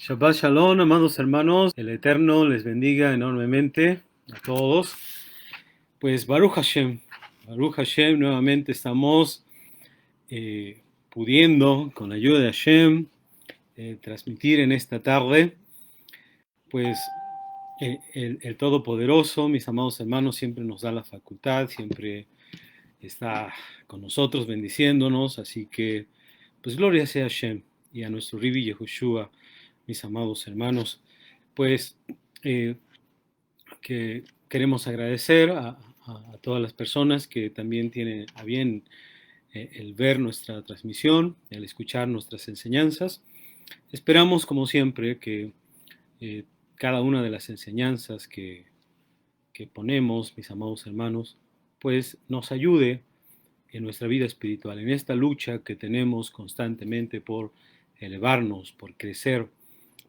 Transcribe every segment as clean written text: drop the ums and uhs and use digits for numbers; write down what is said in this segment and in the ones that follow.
Shabbat Shalom, amados hermanos. El Eterno les bendiga enormemente a todos. Pues Baruch Hashem, nuevamente estamos pudiendo, con la ayuda de Hashem, transmitir en esta tarde. Pues el Todopoderoso, mis amados hermanos, siempre nos da la facultad, siempre está con nosotros bendiciéndonos. Así que, pues gloria sea a Hashem y a nuestro Ribi Yehoshua, mis amados hermanos. Pues que queremos agradecer a todas las personas que también tienen a bien el ver nuestra transmisión, el escuchar nuestras enseñanzas. Esperamos, como siempre, que cada una de las enseñanzas que ponemos, mis amados hermanos, pues nos ayude en nuestra vida espiritual, en esta lucha que tenemos constantemente por elevarnos, por crecer,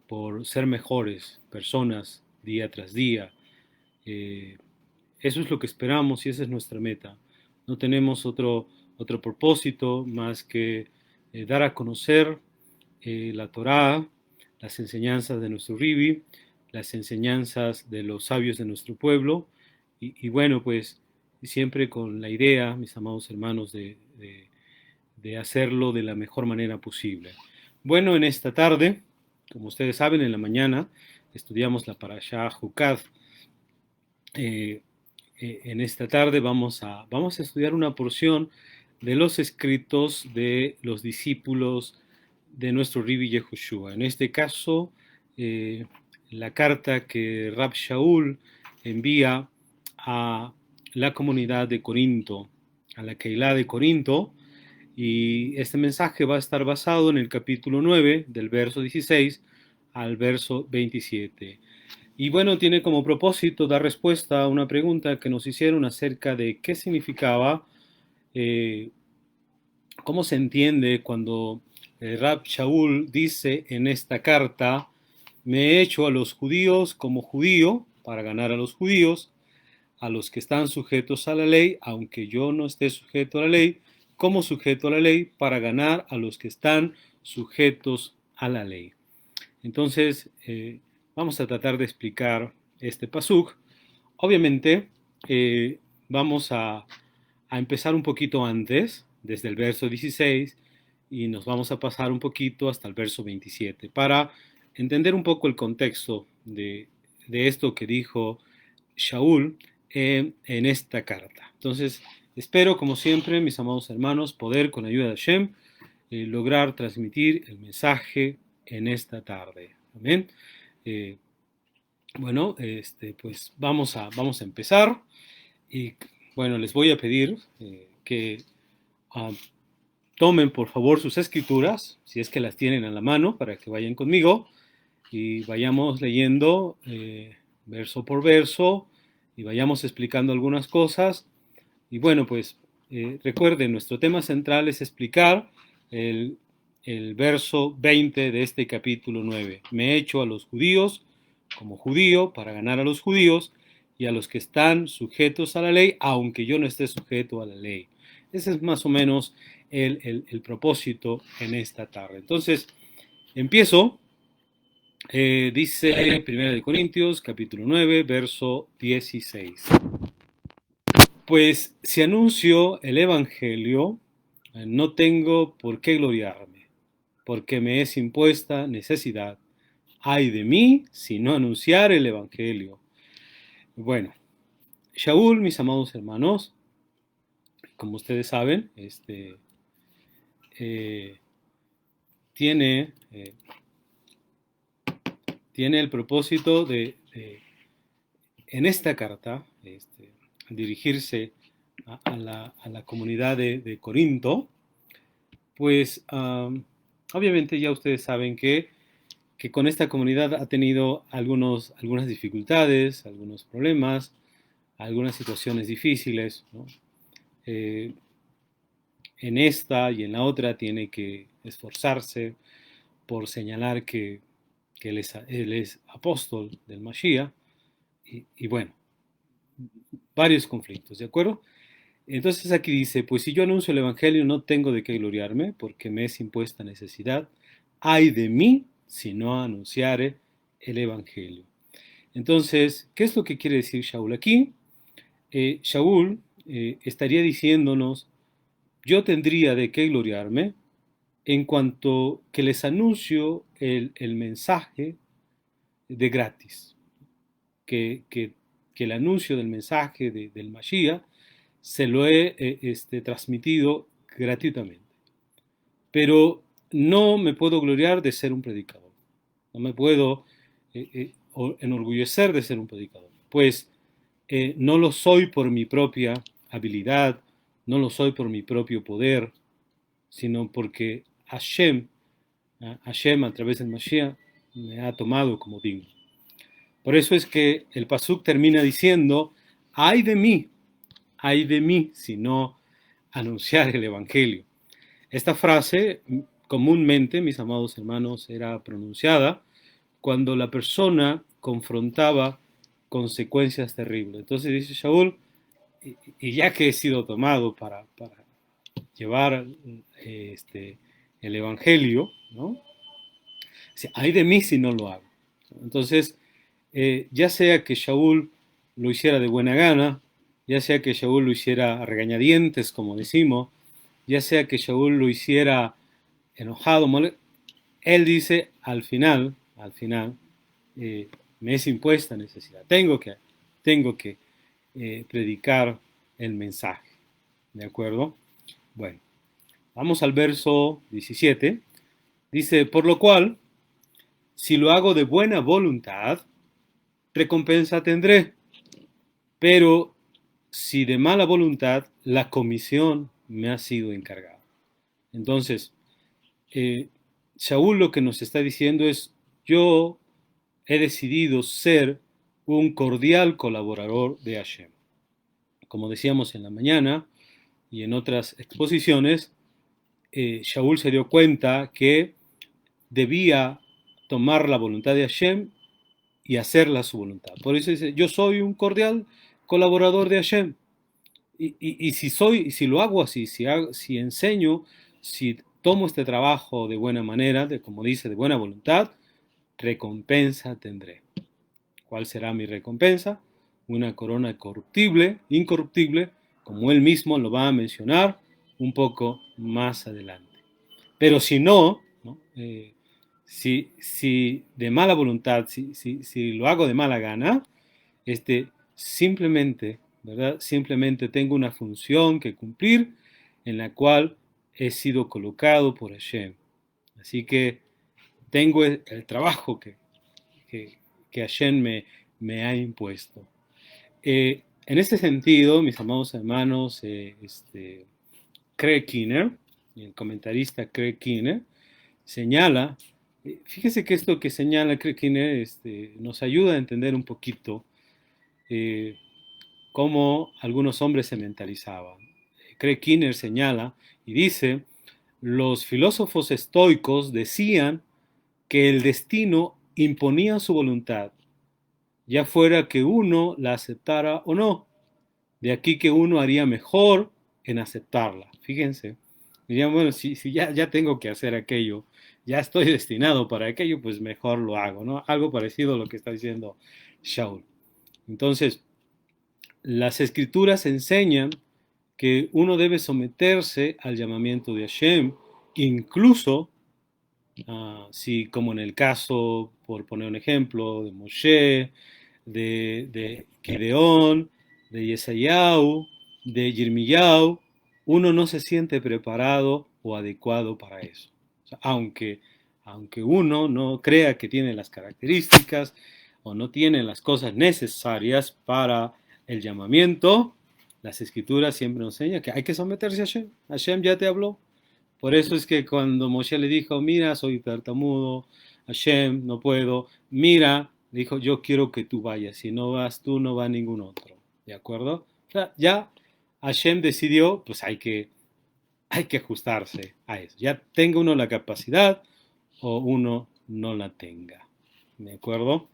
por ser mejores personas día tras día. Eso es lo que esperamos y esa es nuestra meta. No tenemos otro propósito más que dar a conocer la Torá, las enseñanzas de nuestro Ribi, las enseñanzas de los sabios de nuestro pueblo y bueno, pues siempre con la idea, mis amados hermanos, de hacerlo de la mejor manera posible. Bueno, en esta tarde, como ustedes saben, en la mañana estudiamos la Parashá Jukad. En esta tarde vamos a estudiar una porción de los escritos de los discípulos de nuestro Ribi Yehoshua. En este caso, la carta que Rab Shaul envía a la comunidad de Corinto, a la Keilah de Corinto, y este mensaje va a estar basado en el capítulo 9, del verso 16 al verso 27. Y bueno, tiene como propósito dar respuesta a una pregunta que nos hicieron acerca de qué significaba, eh, cómo se entiende cuando Rab Shaul dice en esta carta: me he hecho a los judíos como judío para ganar a los judíos, a los que están sujetos a la ley, aunque yo no esté sujeto a la ley, como sujeto a la ley para ganar a los que están sujetos a la ley. Entonces, vamos a tratar de explicar este pasuk. Obviamente, vamos a empezar un poquito antes, desde el verso 16, y nos vamos a pasar un poquito hasta el verso 27, para entender un poco el contexto de esto que dijo Shaul en esta carta. Entonces, espero, como siempre, mis amados hermanos, poder, con la ayuda de Hashem, lograr transmitir el mensaje en esta tarde. Amén. Eh, bueno, pues vamos a empezar. Y bueno, les voy a pedir que uh, tomen por favor sus escrituras, si es que las tienen a la mano, para que vayan conmigo y vayamos leyendo verso por verso y vayamos explicando algunas cosas. Y bueno, pues recuerden, nuestro tema central es explicar el verso 20 de este capítulo 9. Me he hecho a los judíos como judío para ganar a los judíos y a los que están sujetos a la ley, aunque yo no esté sujeto a la ley. Ese es más o menos el propósito en esta tarde. Entonces, empiezo. Dice 1 Corintios, capítulo 9, verso 16. Pues si anuncio el Evangelio, no tengo por qué gloriarme, porque me es impuesta necesidad. Ay de mí si no anunciar el Evangelio. Bueno, Shaul, mis amados hermanos, como ustedes saben, eh, tiene, eh, tiene el propósito en esta carta, dirigirse a la comunidad de Corinto. Pues obviamente ya ustedes saben que con esta comunidad ha tenido algunas dificultades, algunos problemas, algunas situaciones difíciles, ¿no? En esta y en la otra tiene que esforzarse por señalar que él es apóstol del Mashiach y bueno, varios conflictos, ¿de acuerdo? Entonces aquí dice, pues si yo anuncio el Evangelio no tengo de qué gloriarme porque me es impuesta necesidad. Ay de mí si no anunciare el Evangelio. Entonces, ¿qué es lo que quiere decir Shaul aquí? Shaul estaría diciéndonos, yo tendría de qué gloriarme en cuanto que les anuncio el mensaje de gratis, que, que, que el anuncio del mensaje del Mashiach se lo he transmitido gratuitamente. Pero no me puedo gloriar de ser un predicador, no me puedo enorgullecer de ser un predicador, pues no lo soy por mi propia habilidad, no lo soy por mi propio poder, sino porque Hashem a través del Mashiach me ha tomado como digno. Por eso es que el Pasuk termina diciendo, ay de mí, si no anunciar el Evangelio. Esta frase comúnmente, mis amados hermanos, era pronunciada cuando la persona confrontaba consecuencias terribles. Entonces dice Shaul, y ya que he sido tomado para llevar el Evangelio, ¿no? Ay de mí si no lo hago. Entonces, ya sea que Shaul lo hiciera de buena gana, ya sea que Shaul lo hiciera a regañadientes, como decimos, ya sea que Shaul lo hiciera enojado, él dice al final, me es impuesta necesidad, tengo que predicar el mensaje, ¿de acuerdo? Bueno, vamos al verso 17, dice, por lo cual, si lo hago de buena voluntad, recompensa tendré, pero si de mala voluntad, la comisión me ha sido encargada. Entonces, Shaul lo que nos está diciendo es, yo he decidido ser un cordial colaborador de Hashem. Como decíamos en la mañana y en otras exposiciones, Shaul se dio cuenta que debía tomar la voluntad de Hashem y hacerla su voluntad. Por eso dice, yo soy un cordial colaborador de Hashem. Y si lo hago así, si enseño, si tomo este trabajo de buena manera, como dice, de buena voluntad, recompensa tendré. ¿Cuál será mi recompensa? Una corona incorruptible, como él mismo lo va a mencionar un poco más adelante. Pero si no, si de mala voluntad, si lo hago de mala gana, simplemente, ¿verdad? Simplemente tengo una función que cumplir en la cual he sido colocado por Hashem. Así que tengo el trabajo que Hashem me ha impuesto. En este sentido, mis amados hermanos, Craig Keener, el comentarista Craig Keener, señala, fíjese que esto que señala Craig Keener nos ayuda a entender un poquito cómo algunos hombres se mentalizaban. Craig Keener señala y dice, los filósofos estoicos decían que el destino imponía su voluntad, ya fuera que uno la aceptara o no. De aquí que uno haría mejor en aceptarla. Fíjense. Dirían, bueno, si ya tengo que hacer aquello, ya estoy destinado para aquello, pues mejor lo hago, ¿no? Algo parecido a lo que está diciendo Shaul. Entonces, las escrituras enseñan que uno debe someterse al llamamiento de Hashem, incluso si, como en el caso, por poner un ejemplo, de Moshe, de Gedeón, de Yesayahu, de Yirmiyahu, uno no se siente preparado o adecuado para eso. O sea, aunque uno no crea que tiene las características o no tiene las cosas necesarias para el llamamiento, las escrituras siempre nos enseñan que hay que someterse a Hashem. Hashem ya te habló. Por eso es que cuando Moshe le dijo, mira, soy tartamudo, Hashem, no puedo, mira, le dijo, yo quiero que tú vayas, si no vas tú, no va ningún otro, ¿de acuerdo? O sea, ya Hashem decidió, pues hay que ajustarse a eso. Ya tenga uno la capacidad o uno no la tenga, ¿de acuerdo?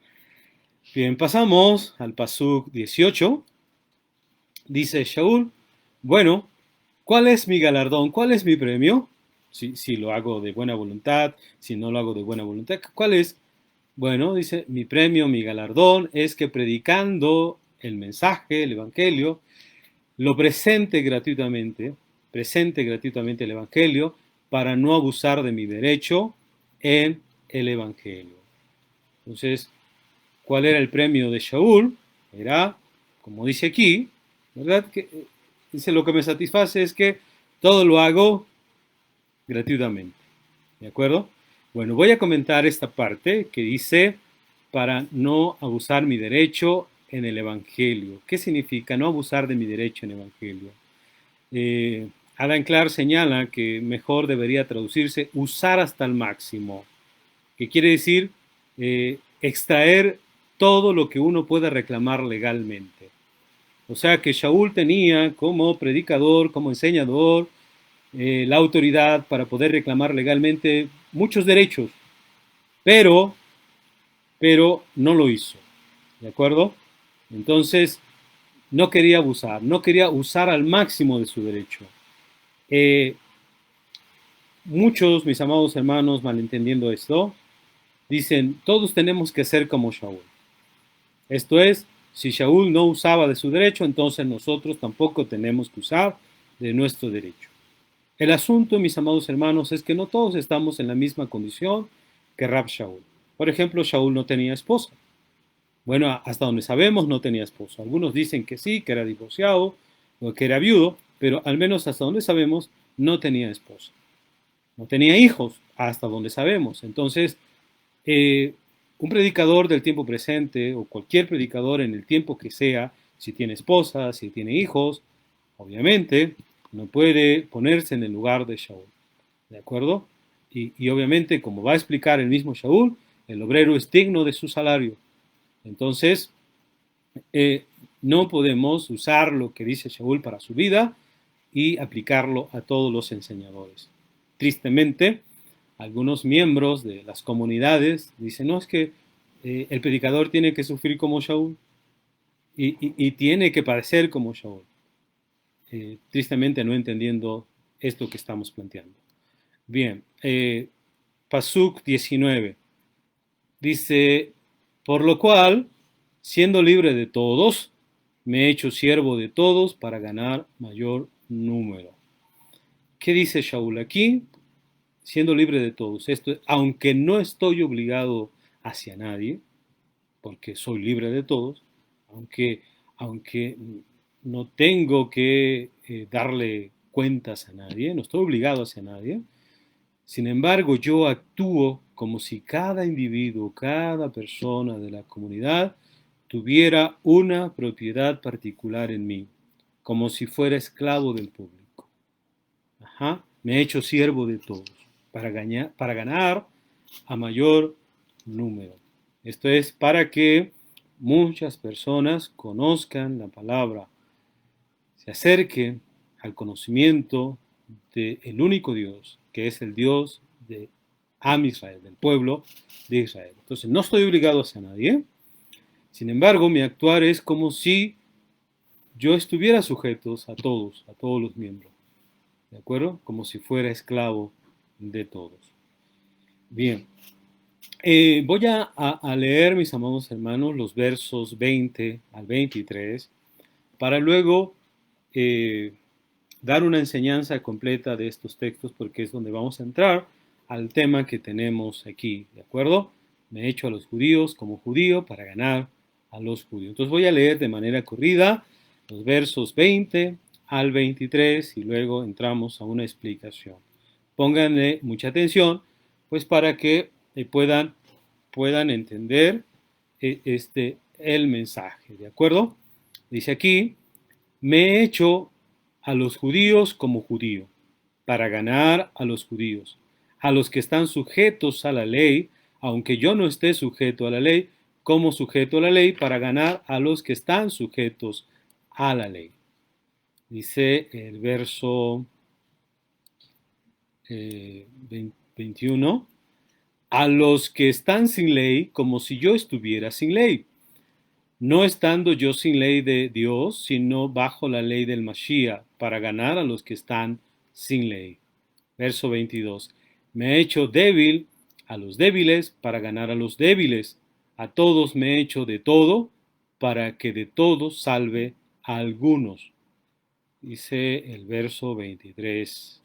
Bien, pasamos al Pasuk 18. Dice Shaul, bueno, ¿cuál es mi galardón? ¿Cuál es mi premio? si lo hago de buena voluntad, si no lo hago de buena voluntad. ¿Cuál es? Bueno, dice, mi premio, mi galardón es que predicando el mensaje, el Evangelio, lo presente gratuitamente el Evangelio para no abusar de mi derecho en el Evangelio. Entonces, ¿cuál era el premio de Shaul? Era, como dice aquí, ¿verdad? Que, dice, lo que me satisface es que todo lo hago gratuitamente. ¿De acuerdo? Bueno, voy a comentar esta parte que dice, para no abusar mi derecho en el Evangelio. ¿Qué significa no abusar de mi derecho en el Evangelio? Alan Clark señala que mejor debería traducirse usar hasta el máximo, que quiere decir extraer todo lo que uno pueda reclamar legalmente. O sea que Shaul tenía como predicador, como enseñador, la autoridad para poder reclamar legalmente muchos derechos, pero, pero no lo hizo. ¿De acuerdo? Entonces, no quería abusar, no quería usar al máximo de su derecho. Eh, Muchos, mis amados hermanos, malentendiendo esto, dicen, todos tenemos que ser como Shaul. Esto es, si Shaul no usaba de su derecho, entonces nosotros tampoco tenemos que usar de nuestro derecho. El asunto, mis amados hermanos, es que no todos estamos en la misma condición que Rab Shaul. Por ejemplo, Shaul no tenía esposa. Bueno, hasta donde sabemos no tenía esposa. Algunos dicen que sí, que era divorciado o que era viudo, pero al menos hasta donde sabemos no tenía esposa. No tenía hijos, hasta donde sabemos. Entonces, eh, un predicador del tiempo presente o cualquier predicador en el tiempo que sea, si tiene esposa, si tiene hijos, obviamente no puede ponerse en el lugar de Shaul. ¿De acuerdo? Y obviamente, como va a explicar el mismo Shaul, el obrero es digno de su salario. Entonces, eh, no podemos usar lo que dice Shaul para su vida y aplicarlo a todos los enseñadores. Tristemente, algunos miembros de las comunidades dicen, no, es que el predicador tiene que sufrir como Shaul y tiene que padecer como Shaul. Tristemente no entendiendo esto que estamos planteando. Bien, Pasuk 19 dice, por lo cual, siendo libre de todos, me he hecho siervo de todos para ganar mayor número. ¿Qué dice Shaul aquí? Siendo libre de todos. Esto, aunque no estoy obligado hacia nadie, porque soy libre de todos, aunque no tengo que darle cuentas a nadie, no estoy obligado hacia nadie, sin embargo yo actúo como si cada individuo, cada persona de la comunidad tuviera una propiedad particular en mí, como si fuera esclavo del público. Ajá. Me he hecho siervo de todos para ganar a mayor número. Esto es para que muchas personas conozcan la palabra, se acerquen al conocimiento del único Dios, que es el Dios de Am Israel, del pueblo de Israel. Entonces, no estoy obligado hacia nadie. Sin embargo, mi actuar es como si yo estuviera sujeto a todos los miembros. ¿De acuerdo? Como si fuera esclavo de todos. Bien, voy a leer, mis amados hermanos, los versos 20 al 23, para luego eh, dar una enseñanza completa de estos textos, porque es donde vamos a entrar al tema que tenemos aquí, ¿de acuerdo? Me he hecho a los judíos como judío para ganar a los judíos. Entonces voy a leer de manera corrida los versos 20 al 23 y luego entramos a una explicación. Pónganle mucha atención, pues para que puedan entender el mensaje, ¿de acuerdo? Dice aquí, me he hecho a los judíos como judío, para ganar a los judíos, a los que están sujetos a la ley, aunque yo no esté sujeto a la ley, como sujeto a la ley, para ganar a los que están sujetos a la ley. Dice el verso 21, a los que están sin ley, como si yo estuviera sin ley, no estando yo sin ley de Dios, sino bajo la ley del Mashiach, para ganar a los que están sin ley. Verso 22. Me he hecho débil a los débiles para ganar a los débiles. A todos me he hecho de todo para que de todos salve a algunos. Dice el verso 23.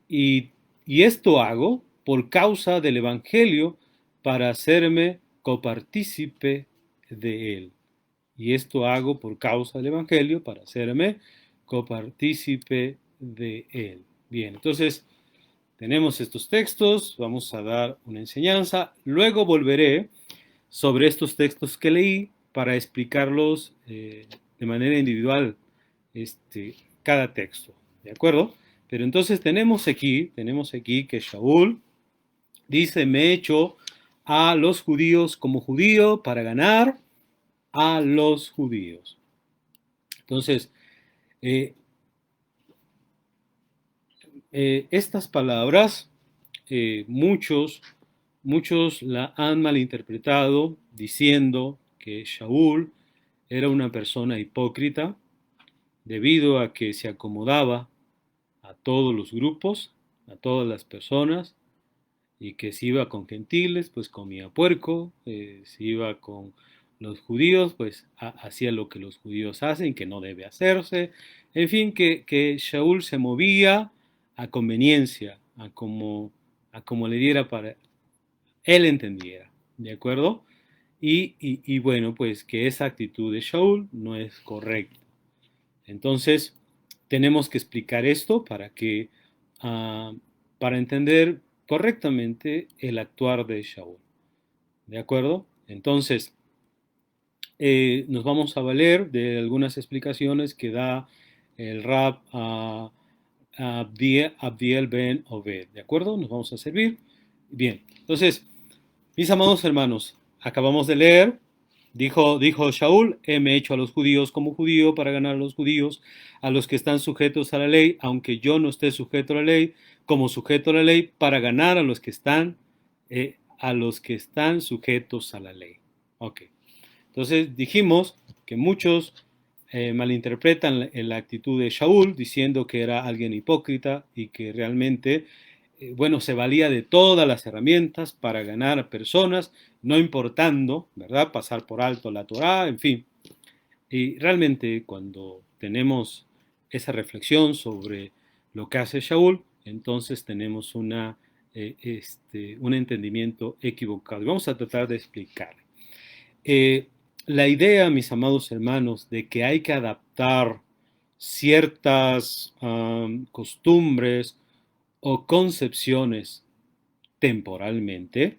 Y, y esto hago por causa del Evangelio para hacerme copartícipe de él. Y esto hago por causa del Evangelio para hacerme copartícipe de él. Bien, entonces tenemos estos textos, vamos a dar una enseñanza, luego volveré sobre estos textos que leí para explicarlos de manera individual cada texto, ¿de acuerdo? Pero entonces tenemos aquí que Shaul dice, me he hecho a los judíos como judío para ganar a los judíos. Entonces, eh, estas palabras, muchos la han malinterpretado diciendo que Shaul era una persona hipócrita debido a que se acomodaba a todos los grupos, a todas las personas, y que si iba con gentiles, pues comía puerco, si iba con los judíos, pues hacía lo que los judíos hacen, que no debe hacerse, en fin, que Shaul se movía a conveniencia, a como le diera para él entendiera, ¿de acuerdo? Y bueno, pues que esa actitud de Shaul no es correcta. Entonces, tenemos que explicar esto uh, para entender correctamente el actuar de Shaul. ¿De acuerdo? Entonces, nos vamos a valer de algunas explicaciones que da el Rab Abdiel ben Obed. ¿De acuerdo? Nos vamos a servir. Bien, entonces, mis amados hermanos, acabamos de leer, dijo Shaul, heme hecho a los judíos como judío para ganar a los judíos, a los que están sujetos a la ley, aunque yo no esté sujeto a la ley, como sujeto a la ley, para ganar a los que están sujetos a la ley. Ok. Entonces dijimos que muchos malinterpretan la actitud de Shaul diciendo que era alguien hipócrita y que realmente bueno, se valía de todas las herramientas para ganar a personas, no importando, ¿verdad?, pasar por alto la Torá, en fin. Y realmente cuando tenemos esa reflexión sobre lo que hace Shaul, entonces tenemos un entendimiento equivocado. Y vamos a tratar de explicar. La idea, mis amados hermanos, de que hay que adaptar ciertas costumbres o concepciones temporalmente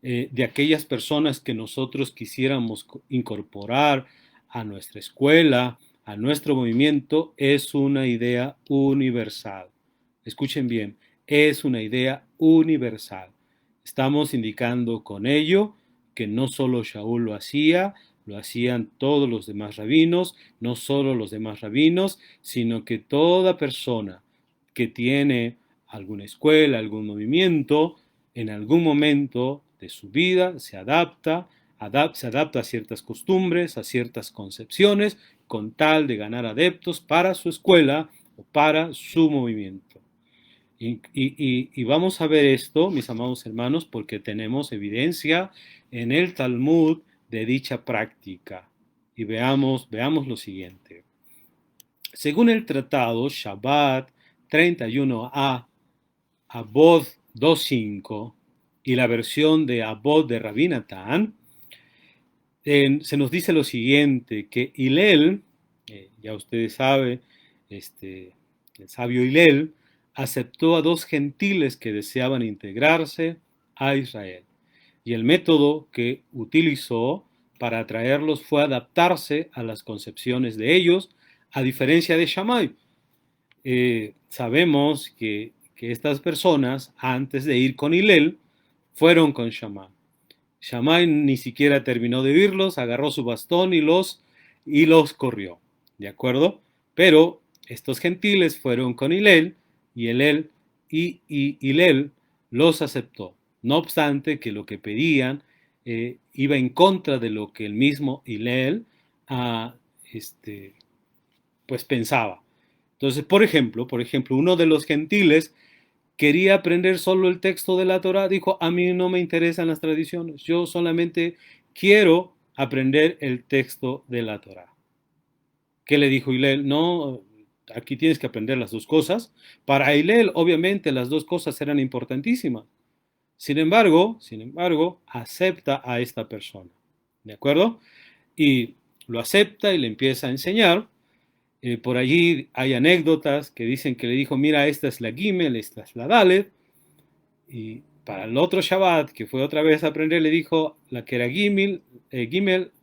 de aquellas personas que nosotros quisiéramos incorporar a nuestra escuela, a nuestro movimiento, es una idea universal. Escuchen bien, es una idea universal. Estamos indicando con ello que no solo Shaul lo hacían todos los demás rabinos, no solo los demás rabinos, sino que toda persona que tiene alguna escuela, algún movimiento, en algún momento de su vida se adapta a ciertas costumbres, a ciertas concepciones, con tal de ganar adeptos para su escuela o para su movimiento. Y vamos a ver esto, mis amados hermanos, porque tenemos evidencia en el Talmud de dicha práctica. Y veamos lo siguiente. Según el tratado Shabbat 31a, Abod 2.5 y la versión de Abod de Rabbi Natán, se nos dice lo siguiente, que Hillel, ya ustedes saben, el sabio Hillel, aceptó a dos gentiles que deseaban integrarse a Israel. Y el método que utilizó para atraerlos fue adaptarse a las concepciones de ellos, a diferencia de Shammai. Sabemos que estas personas, antes de ir con Hillel, fueron con Shammai. Shammai ni siquiera terminó de oírlos, agarró su bastón y los corrió, ¿de acuerdo? Pero estos gentiles fueron con Hillel y Hillel los aceptó. No obstante que lo que pedían iba en contra de lo que el mismo Hillel pues pensaba. Entonces, por ejemplo, uno de los gentiles quería aprender solo el texto de la Torá, dijo, a mí no me interesan las tradiciones, yo solamente quiero aprender el texto de la Torá. ¿Qué le dijo Hillel? No, aquí tienes que aprender las dos cosas. Para Hillel, obviamente, las dos cosas eran importantísimas. Sin embargo, acepta a esta persona. ¿De acuerdo? Y lo acepta y le empieza a enseñar. Por allí hay anécdotas que dicen que le dijo, mira, esta es la Gimel, esta es la Dalet. Y para el otro Shabbat, que fue otra vez a aprender, le dijo la que era Gimel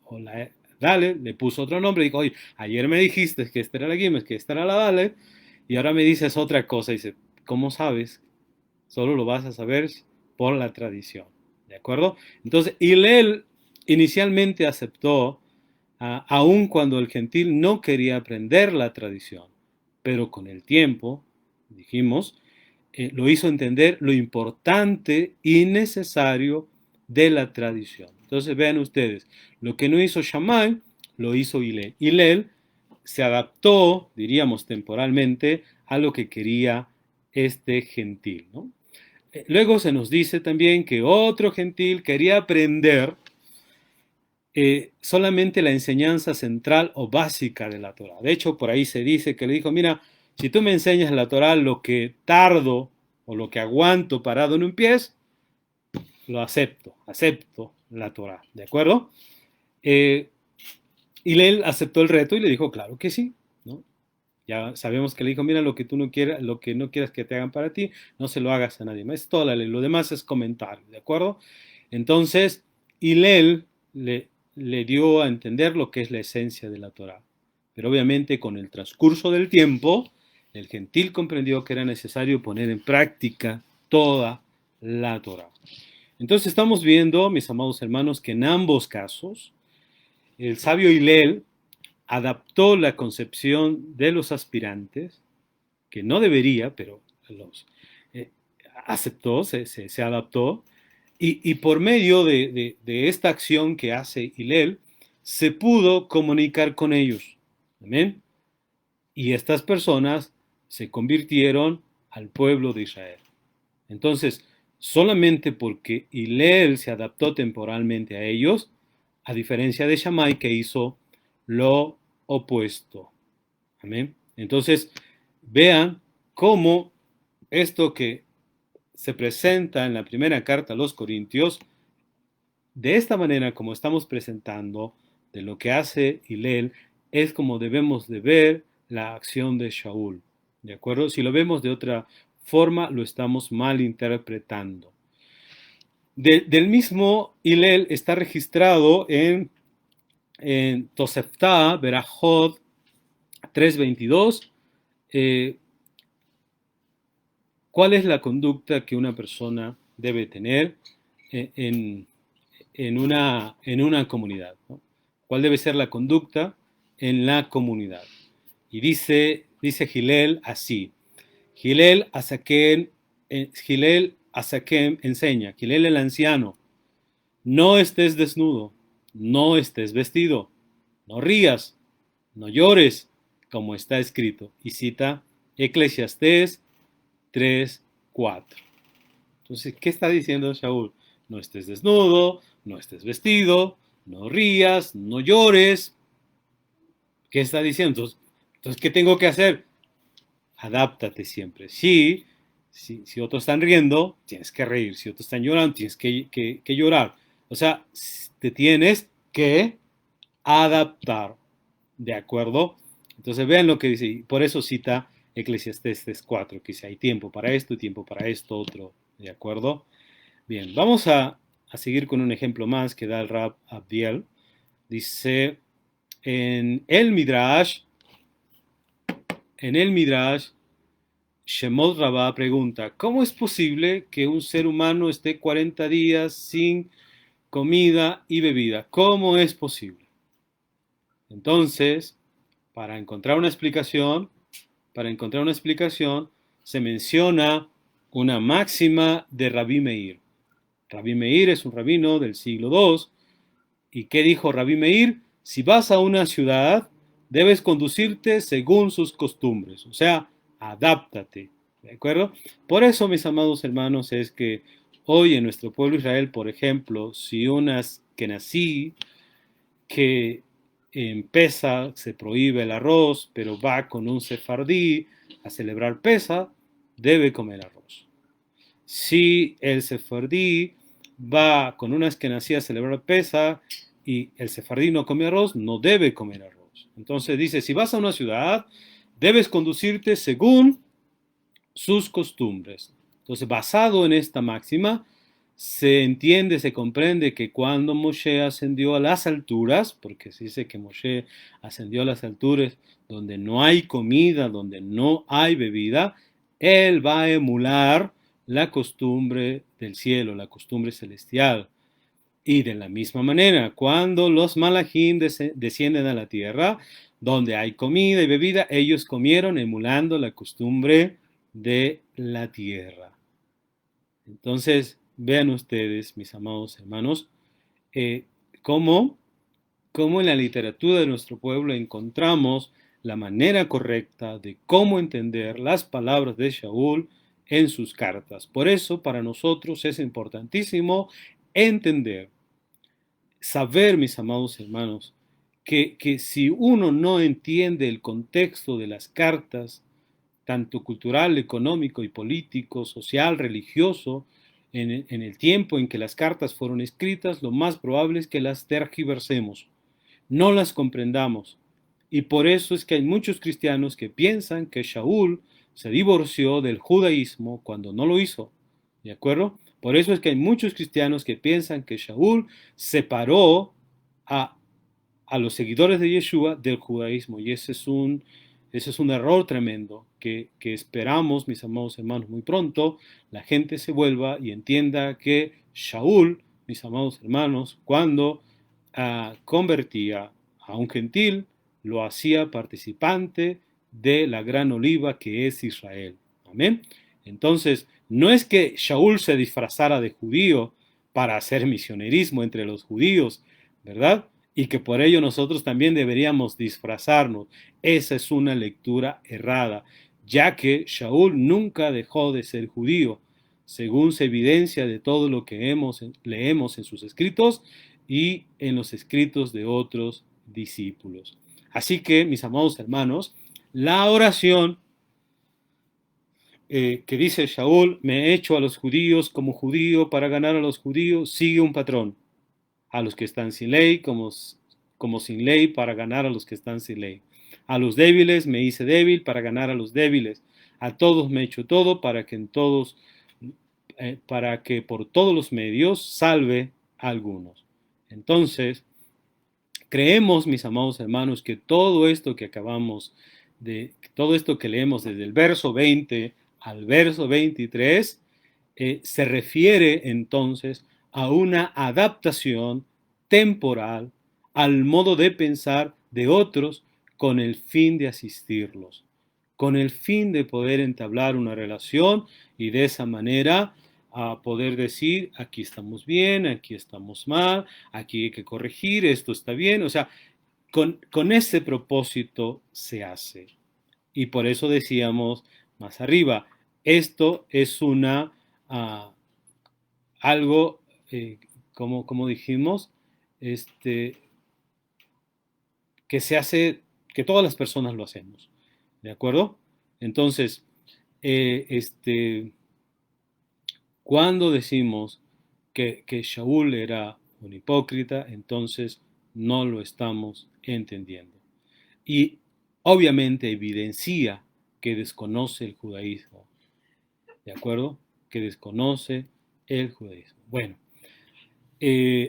o la Dalet, le puso otro nombre. Dijo, oye, ayer me dijiste que esta era la Gimel, que esta era la Dalet, y ahora me dices otra cosa. Y dice, ¿cómo sabes? Solo lo vas a saber por la tradición. ¿De acuerdo? Entonces, Hillel inicialmente aceptó, aun cuando el gentil no quería aprender la tradición, pero con el tiempo, dijimos, lo hizo entender lo importante y necesario de la tradición. Entonces vean ustedes, lo que no hizo Shammai, lo hizo Hillel. Hillel se adaptó, diríamos temporalmente, a lo que quería este gentil, ¿no? Luego se nos dice también que otro gentil quería aprender solamente la enseñanza central o básica de la Torah. De hecho, por ahí se dice que le dijo, mira, si tú me enseñas la Torah lo que tardo o lo que aguanto parado en un pie, lo acepto la Torah, ¿de acuerdo? Y él aceptó el reto y le dijo, claro que sí, ¿no? Ya sabemos que le dijo, mira, lo que tú no quieras, lo que no quieras que te hagan para ti, no se lo hagas a nadie más. Es toda la ley, lo demás es comentario, ¿de acuerdo? Entonces, Hillel le dio a entender lo que es la esencia de la Torah. Pero obviamente con el transcurso del tiempo, el gentil comprendió que era necesario poner en práctica toda la Torah. Entonces estamos viendo, mis amados hermanos, que en ambos casos, el sabio Hillel adaptó la concepción de los aspirantes, que no debería, pero los eh, aceptó, se adaptó, y por medio de esta acción que hace Hillel, se pudo comunicar con ellos. Amén. Y estas personas se convirtieron al pueblo de Israel. Entonces, solamente porque Hillel se adaptó temporalmente a ellos, a diferencia de Shammai que hizo lo opuesto. Amén. Entonces, vean cómo esto que se presenta en la primera carta a los Corintios, de esta manera como estamos presentando, de lo que hace Hillel, es como debemos de ver la acción de Shaul. ¿De acuerdo? Si lo vemos de otra forma, lo estamos malinterpretando. Del mismo Hillel está registrado en Tosefta, Berajot 3:22, ¿cuál es la conducta que una persona debe tener en una comunidad, ¿no? ¿Cuál debe ser la conducta en la comunidad? Y dice Hillel así. Hillel Asaken enseña, Hillel el anciano, no estés desnudo, no estés vestido, no rías, no llores, como está escrito. Y cita Eclesiastés 3:4. Entonces, ¿qué está diciendo Shaul? No estés desnudo, no estés vestido, no rías, no llores. ¿Qué está diciendo? Entonces, ¿qué tengo que hacer? Adáptate siempre. Si otros están riendo, tienes que reír. Si otros están llorando, tienes que llorar. O sea, te tienes que adaptar. ¿De acuerdo? Entonces vean lo que dice. Por eso cita Eclesiastés 3:4, que dice, hay tiempo para esto y tiempo para esto otro. ¿De acuerdo? Bien, vamos a seguir con un ejemplo más que da el Rab Abdiel. Dice, en el Midrash, Shemot Rabbah pregunta, ¿cómo es posible que un ser humano esté 40 días sin comida y bebida? ¿Cómo es posible? Entonces, para encontrar una explicación, se menciona una máxima de Rabbi Meir. Rabbi Meir es un rabino del siglo II. ¿Y qué dijo Rabbi Meir? Si vas a una ciudad, debes conducirte según sus costumbres, o sea, adáptate, ¿de acuerdo? Por eso, mis amados hermanos, es que hoy en nuestro pueblo Israel, por ejemplo, si unas que nací, que en Pesa se prohíbe el arroz, pero va con un sefardí a celebrar Pesa, debe comer arroz. Si el sefardí va con unas que nací a celebrar Pesa y el sefardí no come arroz, no debe comer arroz. Entonces dice, si vas a una ciudad, debes conducirte según sus costumbres. Entonces, basado en esta máxima, se entiende, se comprende que cuando Moshe ascendió a las alturas, porque se dice que Moshe ascendió a las alturas donde no hay comida, donde no hay bebida, él va a emular la costumbre del cielo, la costumbre celestial. Y de la misma manera, cuando los malachim descienden a la tierra, donde hay comida y bebida, ellos comieron emulando la costumbre de la tierra. Entonces, vean ustedes, mis amados hermanos, eh, cómo, cómo en la literatura de nuestro pueblo encontramos la manera correcta de cómo entender las palabras de Shaul en sus cartas. Por eso, para nosotros es importantísimo entender, saber, mis amados hermanos, que si uno no entiende el contexto de las cartas, tanto cultural, económico y político, social, religioso, en el tiempo en que las cartas fueron escritas, lo más probable es que las tergiversemos, no las comprendamos. Y por eso es que hay muchos cristianos que piensan que Shaul se divorció del judaísmo cuando no lo hizo. ¿De acuerdo? Por eso es que hay muchos cristianos que piensan que Shaul separó a, a los seguidores de Yeshua del judaísmo. Y ese es un error tremendo que esperamos, mis amados hermanos, muy pronto la gente se vuelva y entienda que Shaul, mis amados hermanos, cuando convertía a un gentil, lo hacía participante de la gran oliva que es Israel. Amén. Entonces, no es que Shaul se disfrazara de judío para hacer misionerismo entre los judíos, ¿verdad? Y que por ello nosotros también deberíamos disfrazarnos. Esa es una lectura errada, ya que Shaul nunca dejó de ser judío, según se evidencia de todo lo que leemos en sus escritos y en los escritos de otros discípulos. Así que, mis amados hermanos, la oración que dice Shaul, me he hecho a los judíos como judío para ganar a los judíos, sigue un patrón. A los que están sin ley como sin ley para ganar a los que están sin ley. A los débiles me hice débil para ganar a los débiles. A todos me he hecho todo para que por todos los medios salve a algunos. Entonces, creemos, mis amados hermanos, que todo esto que leemos desde el verso 20 al verso 23, se refiere entonces a una adaptación temporal al modo de pensar de otros con el fin de asistirlos, con el fin de poder entablar una relación y de esa manera a poder decir, aquí estamos bien, aquí estamos mal, aquí hay que corregir, esto está bien, o sea, con ese propósito se hace. Y por eso decíamos más arriba, esto es uh, algo, como dijimos, este, que se hace, que todas las personas lo hacemos, ¿de acuerdo? Entonces, cuando decimos que Shaul era un hipócrita, entonces no lo estamos entendiendo. Y obviamente evidencia que desconoce el judaísmo, ¿de acuerdo? Que desconoce el judaísmo. Bueno,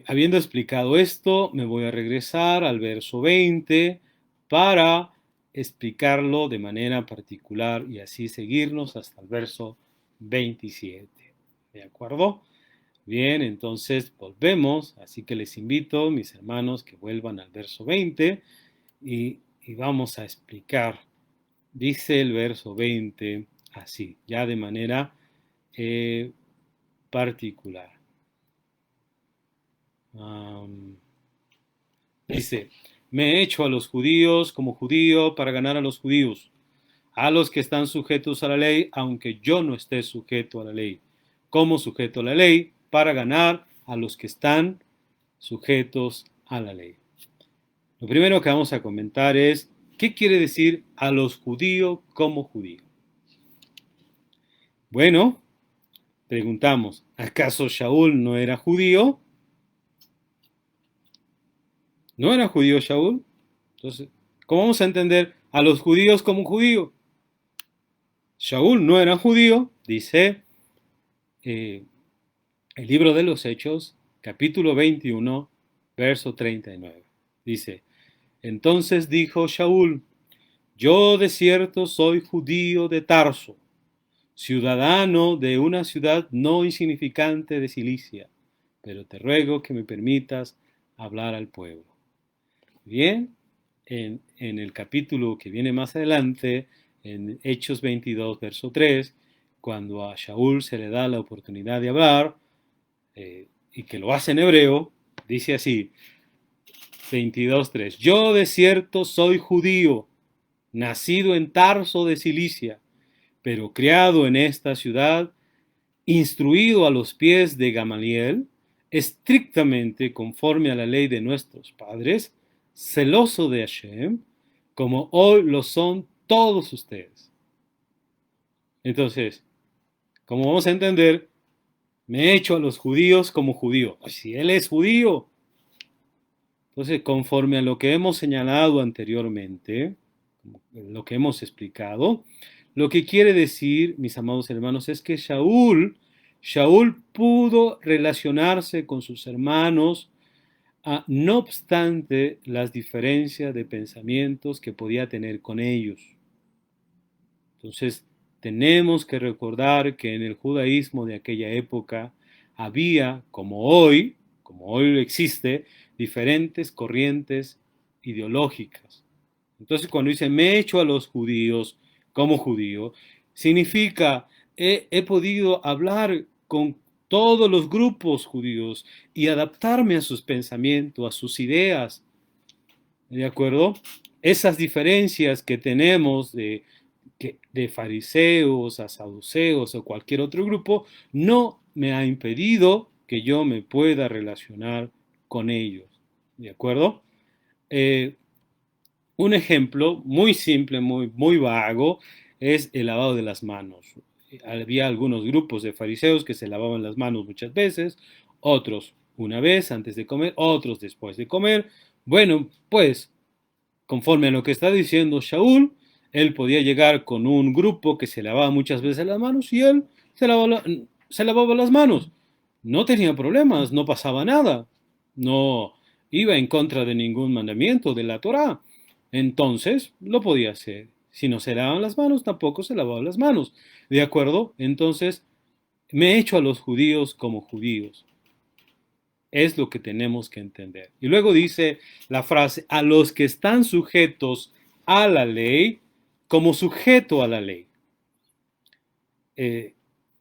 habiendo explicado esto, me voy a regresar al verso 20 para explicarlo de manera particular y así seguirnos hasta el verso 27. ¿De acuerdo? Bien, entonces volvemos, así que les invito, mis hermanos, que vuelvan al verso 20 y vamos a explicar. Dice el verso 20 así, ya de manera particular. Dice, me he hecho a los judíos como judío para ganar a los judíos, a los que están sujetos a la ley, aunque yo no esté sujeto a la ley, como sujeto a la ley para ganar a los que están sujetos a la ley. Lo primero que vamos a comentar es, ¿qué quiere decir a los judíos como judíos? Bueno, preguntamos, ¿acaso Shaul no era judío? ¿No era judío Shaul? Entonces, ¿cómo vamos a entender a los judíos como judíos? Shaul no era judío, dice el libro de los Hechos, capítulo 21, verso 39. Dice, entonces dijo Shaul, yo de cierto soy judío de Tarso, ciudadano de una ciudad no insignificante de Cilicia, pero te ruego que me permitas hablar al pueblo. Bien, en el capítulo que viene más adelante, en Hechos 22, verso 3, cuando a Shaul se le da la oportunidad de hablar, y que lo hace en hebreo, dice así, 22:3, yo de cierto soy judío, nacido en Tarso de Cilicia, pero criado en esta ciudad, instruido a los pies de Gamaliel, estrictamente conforme a la ley de nuestros padres, celoso de Hashem, como hoy lo son todos ustedes. Entonces, como vamos a entender, me he hecho a los judíos como judío. Si él es judío, entonces, conforme a lo que hemos señalado anteriormente, lo que hemos explicado, lo que quiere decir, mis amados hermanos, es que Shaul pudo relacionarse con sus hermanos, no obstante las diferencias de pensamientos que podía tener con ellos. Entonces, tenemos que recordar que en el judaísmo de aquella época había, como hoy existe, diferentes corrientes ideológicas. Entonces, cuando dice, me he hecho a los judíos como judío, significa, he podido hablar con todos los grupos judíos y adaptarme a sus pensamientos, a sus ideas. ¿De acuerdo? Esas diferencias que tenemos de fariseos a saduceos o cualquier otro grupo, no me ha impedido que yo me pueda relacionar con ellos. ¿De acuerdo? Un ejemplo muy simple, muy vago, es el lavado de las manos. Había algunos grupos de fariseos que se lavaban las manos muchas veces, otros una vez antes de comer, otros después de comer. Bueno, pues, conforme a lo que está diciendo Shaul, él podía llegar con un grupo que se lavaba muchas veces las manos y él se lavaba las manos. No tenía problemas, no pasaba nada, no iba en contra de ningún mandamiento de la Torá. Entonces lo podía hacer. Si no se lavaban las manos, tampoco se lavaban las manos. ¿De acuerdo? Entonces me he hecho a los judíos como judíos. Es lo que tenemos que entender. Y luego dice la frase, a los que están sujetos a la ley, como sujeto a la ley.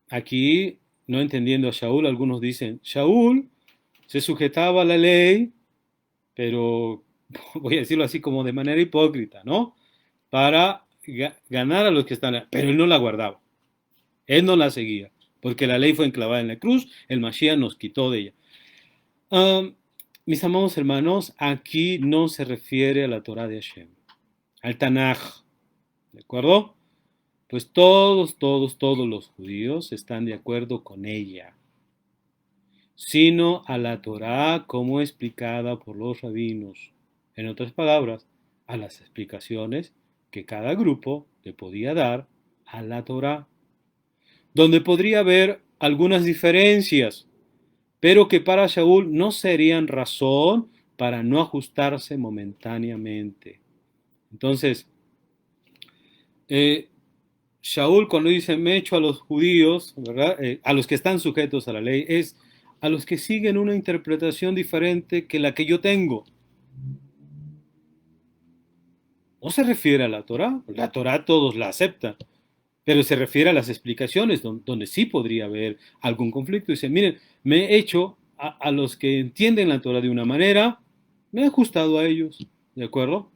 Aquí, no entendiendo a Shaul, algunos dicen, Shaul se sujetaba a la ley, pero voy a decirlo así como de manera hipócrita, ¿no? Para ganar a los que están, pero él no la guardaba, él no la seguía, porque la ley fue enclavada en la cruz, el Mashiach nos quitó de ella. Mis amados hermanos, aquí no se refiere a la Torah de Hashem, al Tanaj, ¿de acuerdo? Pues todos los judíos están de acuerdo con ella, sino a la Torah como explicada por los rabinos. En otras palabras, a las explicaciones que cada grupo le podía dar a la Torah, donde podría haber algunas diferencias, pero que para Shaul no serían razón para no ajustarse momentáneamente. Entonces, Shaul cuando dice me echo a los judíos, ¿verdad? A los que están sujetos a la ley, es a los que siguen una interpretación diferente que la que yo tengo. No se refiere a la Torah todos la aceptan, pero se refiere a las explicaciones donde sí podría haber algún conflicto. Dice, miren, me he hecho a los que entienden la Torah de una manera, me he ajustado a ellos, ¿de acuerdo?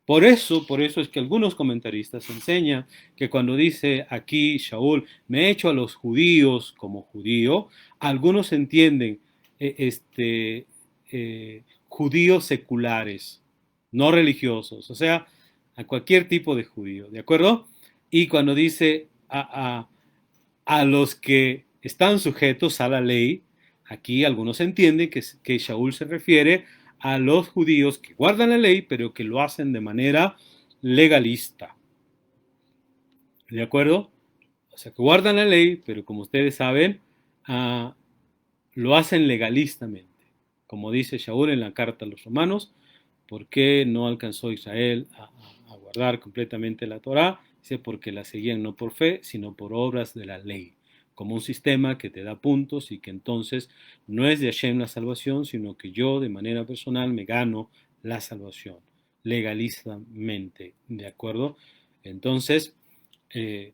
Por eso es que algunos comentaristas enseñan que cuando dice aquí Shaul, me he hecho a los judíos como judío, algunos entienden judíos seculares, no religiosos, o sea, a cualquier tipo de judío, ¿de acuerdo? Y cuando dice a los que están sujetos a la ley, aquí algunos entienden que Shaul se refiere a los judíos que guardan la ley, pero que lo hacen de manera legalista. ¿De acuerdo? O sea, que guardan la ley, pero como ustedes saben, lo hacen legalistamente. Como dice Shaul en la carta a los romanos, ¿por qué no alcanzó Israel a guardar completamente la Torá? Dice, porque la seguían no por fe, sino por obras de la ley, como un sistema que te da puntos y que entonces no es de Hashem la salvación, sino que yo de manera personal me gano la salvación, legalistamente, ¿de acuerdo? Entonces, eh,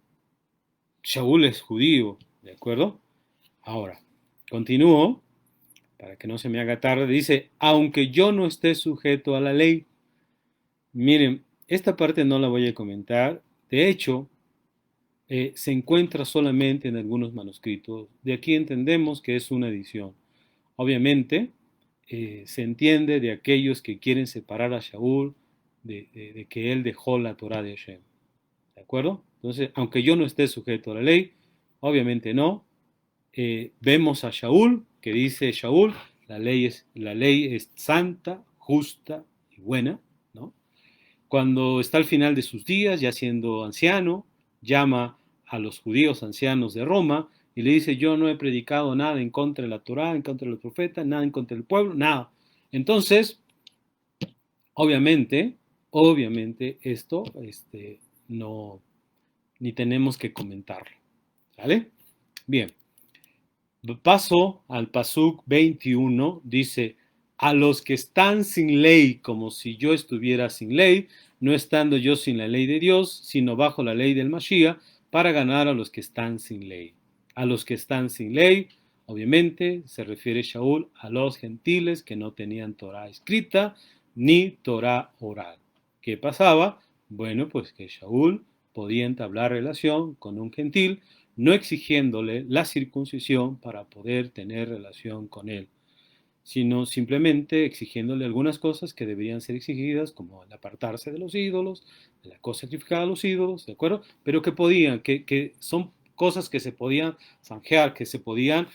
Shaul es judío, ¿de acuerdo? Ahora, continúo, para que no se me haga tarde, dice, aunque yo no esté sujeto a la ley. Miren, esta parte no la voy a comentar. De hecho, se encuentra solamente en algunos manuscritos. De aquí entendemos que es una edición. Obviamente, se entiende de aquellos que quieren separar a Shaul de que él dejó la Torah de Hashem. ¿De acuerdo? Entonces, aunque yo no esté sujeto a la ley, obviamente no. Vemos a Shaul, que dice Shaul, la ley es santa, justa y buena, ¿no? Cuando está al final de sus días, ya siendo anciano, llama a los judíos ancianos de Roma y le dice, yo no he predicado nada en contra de la Torá, en contra de los profetas, nada en contra del pueblo, nada. Entonces, obviamente, esto no, ni tenemos que comentarlo. ¿Vale? Bien. Paso al Pasuk 21, dice, a los que están sin ley, como si yo estuviera sin ley, no estando yo sin la ley de Dios, sino bajo la ley del Mashiach, para ganar a los que están sin ley. A los que están sin ley, obviamente, se refiere Shaul a los gentiles que no tenían Torah escrita ni Torah oral. ¿Qué pasaba? Bueno, pues que Shaul podía entablar relación con un gentil, no exigiéndole la circuncisión para poder tener relación con él, sino simplemente exigiéndole algunas cosas que deberían ser exigidas, como el apartarse de los ídolos, de la cosa sacrificada a los ídolos, ¿de acuerdo? Pero que podían, que son cosas que se podían zanjear, que se podían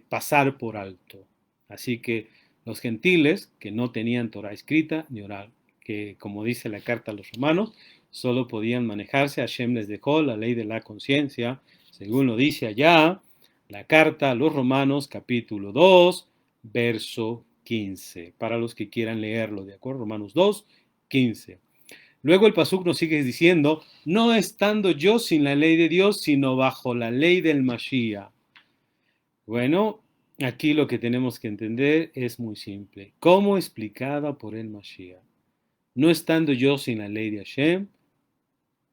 pasar por alto. Así que los gentiles que no tenían Torah escrita ni oral, que como dice la carta a los romanos, solo podían manejarse, Hashem les dejó la ley de la conciencia, según lo dice allá, la carta a los romanos capítulo 2, verso 15, para los que quieran leerlo, ¿de acuerdo? Romanos 2, 15. Luego el pasuk nos sigue diciendo, no estando yo sin la ley de Dios, sino bajo la ley del Mashiach. Bueno, aquí lo que tenemos que entender es muy simple. ¿Cómo explicada por el Mashiach? No estando yo sin la ley de Hashem,